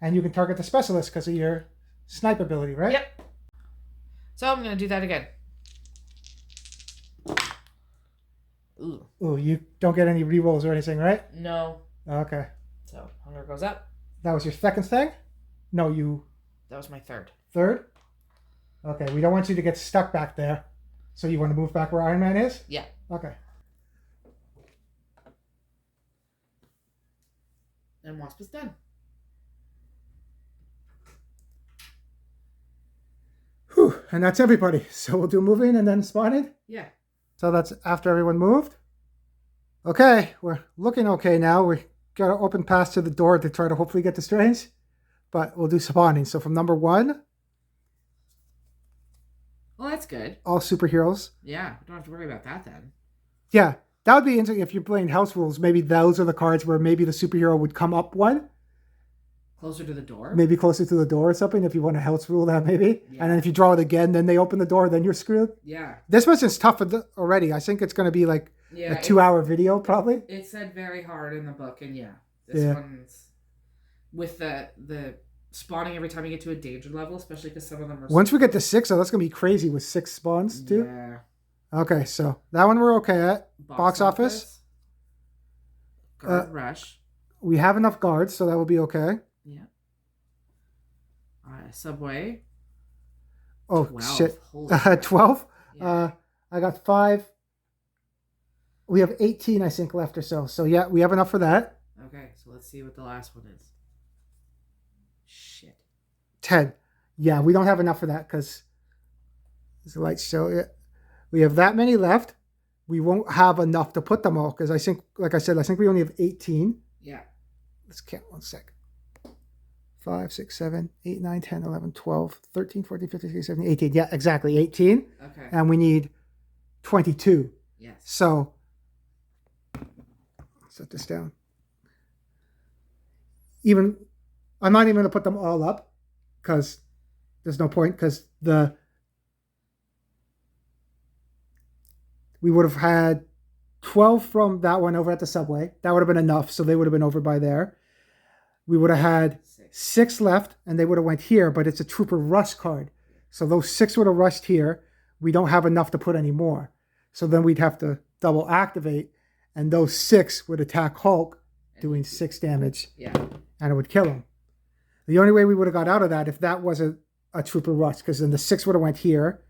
And you can target the specialist because of your snipe ability, right? Yep. So I'm going to do that again. Ooh, you don't get any rerolls or anything, right? No. Okay. So hunger goes up. That was your second thing? No, That was my third. Third? Okay, we don't want you to get stuck back there. So you want to move back where Iron Man is? Yeah. Okay. And Wasp is done. Whew, and that's everybody. So we'll do moving and then spawning? Yeah. So that's after everyone moved. Okay, we're looking okay now. We got to open pass to the door to try to hopefully get the strange. But we'll do spawning. So from number 1. Well, that's good. All superheroes. Yeah, we don't have to worry about that then. Yeah, that would be interesting if you're playing house rules. Maybe those are the cards where maybe the superhero would come up 1. Closer to the door? Maybe closer to the door or something if you want to house rule that maybe. Yeah. And then if you draw it again, then they open the door, then you're screwed. Yeah. This was just tough already. I think it's going to be like a 2-hour video probably. It said very hard in the book, and this one's with the spawning every time you get to a danger level, especially because some of them are... Once we get to 6, that's going to be crazy with 6 spawns too. Yeah. Okay, so that one we're okay at. Box office. Guard rush. We have enough guards, so that will be okay. Yeah. subway. Oh 12. shit. Holy crap. 12. Yeah. I got 5. We have 18, I think, left or so. So yeah, we have enough for that. Okay, so let's see what the last one is. Shit. 10. Yeah, we don't have enough for that because there's a light show. Yeah. We have that many left. We won't have enough to put them all because I think, like I said, I think we only have 18. Yeah. Let's count 1 sec. 5, 6, 7, 8, 9, 10, 11, 12, 13, 14, 15, 16, 17, 18. Yeah, exactly. 18. Okay. And we need 22. Yes. So, set this down. I'm not even going to put them all up because there's no point because we would have had 12 from that one over at the subway. That would have been enough. So they would have been over by there. We would have had 6 left and they would have went here, but it's a Trooper Rush card. So those 6 would have rushed here. We don't have enough to put any more. So then we'd have to double activate and those 6 would attack Hulk doing 6 damage. Yeah. And it would kill him. The only way we would have got out of that if that wasn't a Trooper Rush, because then the 6 would have went here.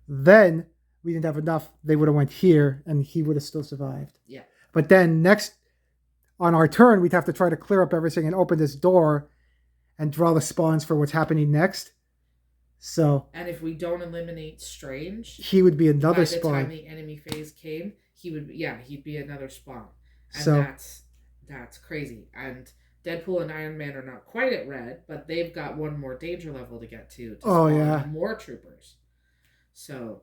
Then we didn't have enough. They would have went here, and he would have still survived. Yeah. But then next, on our turn, we'd have to try to clear up everything and open this door and draw the spawns for what's happening next. So. And if we don't eliminate Strange, he would be another spawn. By the time the enemy phase came, he'd be another spawn. And so, that's crazy. And Deadpool and Iron Man are not quite at red, but they've got one more danger level to get to spawn more troopers. So.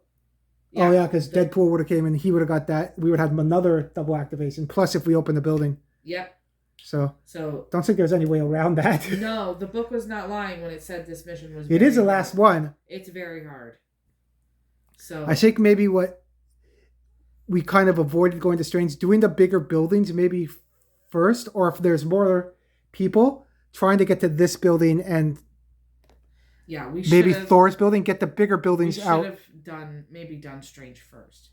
Yeah, oh yeah, because Deadpool would have came and he would have got that. We would have another double activation. Plus, if we open the building. Yep. So don't think there's any way around that. No, the book was not lying when it said this mission was. It is the last one. It's very hard. So I think maybe what we kind of avoided going to Strange, doing the bigger buildings maybe first, or if there's more people trying to get to this building and. Yeah, we maybe Thor's building, get the bigger buildings out. We should have done Strange first.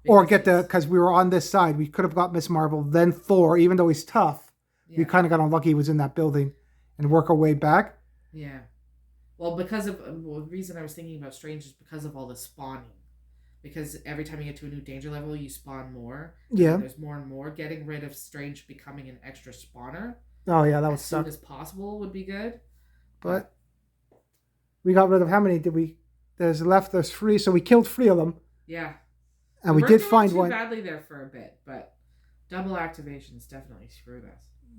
Or because we were on this side. We could have got Miss Marvel, then Thor, even though he's tough. Yeah. We kind of got unlucky he was in that building and work our way back. Yeah. Well, the reason I was thinking about Strange is because of all the spawning. Because every time you get to a new danger level, you spawn more. Yeah. There's more and more. Getting rid of Strange becoming an extra spawner. Oh, yeah, that was as soon as possible would be good. But we got rid of how many did we? There's 3, so we killed 3 of them. Yeah. And we did find too one. Badly there for a bit, but double activations definitely screwed us.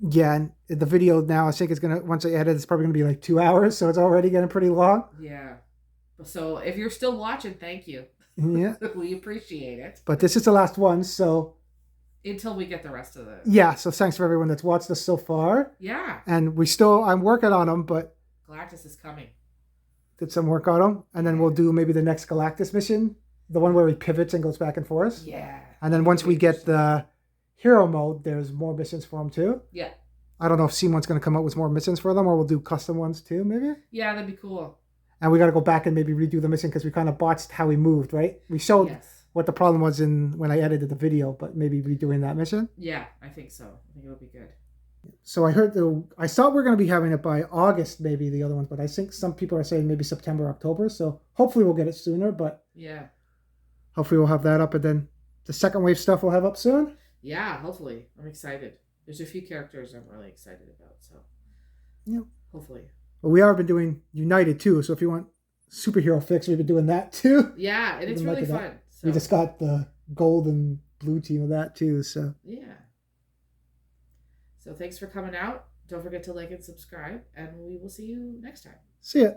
Yeah, and the video now I think it's gonna once I edit, it's probably gonna be like 2 hours, so it's already getting pretty long. Yeah. So if you're still watching, thank you. Yeah. We appreciate it. But this is the last one, so until we get the rest of the. Yeah, so thanks for everyone that's watched us so far. Yeah. And I'm working on them, but Galactus is coming. Did some work on them, and then we'll do maybe the next Galactus mission, the one where he pivots and goes back and forth. Yeah. And then once we get the hero mode, there's more missions for him too. Yeah. I don't know if CMON's going to come up with more missions for them, or we'll do custom ones too, maybe. Yeah, that'd be cool. And we got to go back and maybe redo the mission because we kind of botched how he moved, right? We showed what the problem was when I edited the video, but maybe redoing that mission. Yeah, I think so. I think it'll be good. So I thought we were going to be having it by August, maybe the other ones, but I think some people are saying maybe September, October. So hopefully we'll get it sooner, but yeah, hopefully we'll have that up, and then the second wave stuff we'll have up soon. Yeah, hopefully. I'm excited. There's a few characters I'm really excited about, so yeah, hopefully. Well, we have been doing United too, so if you want superhero fix, we've been doing that too. Yeah, and it's really fun. So. We just got the gold and blue team of that too, so yeah. So thanks for coming out. Don't forget to like and subscribe, and we will see you next time. See ya.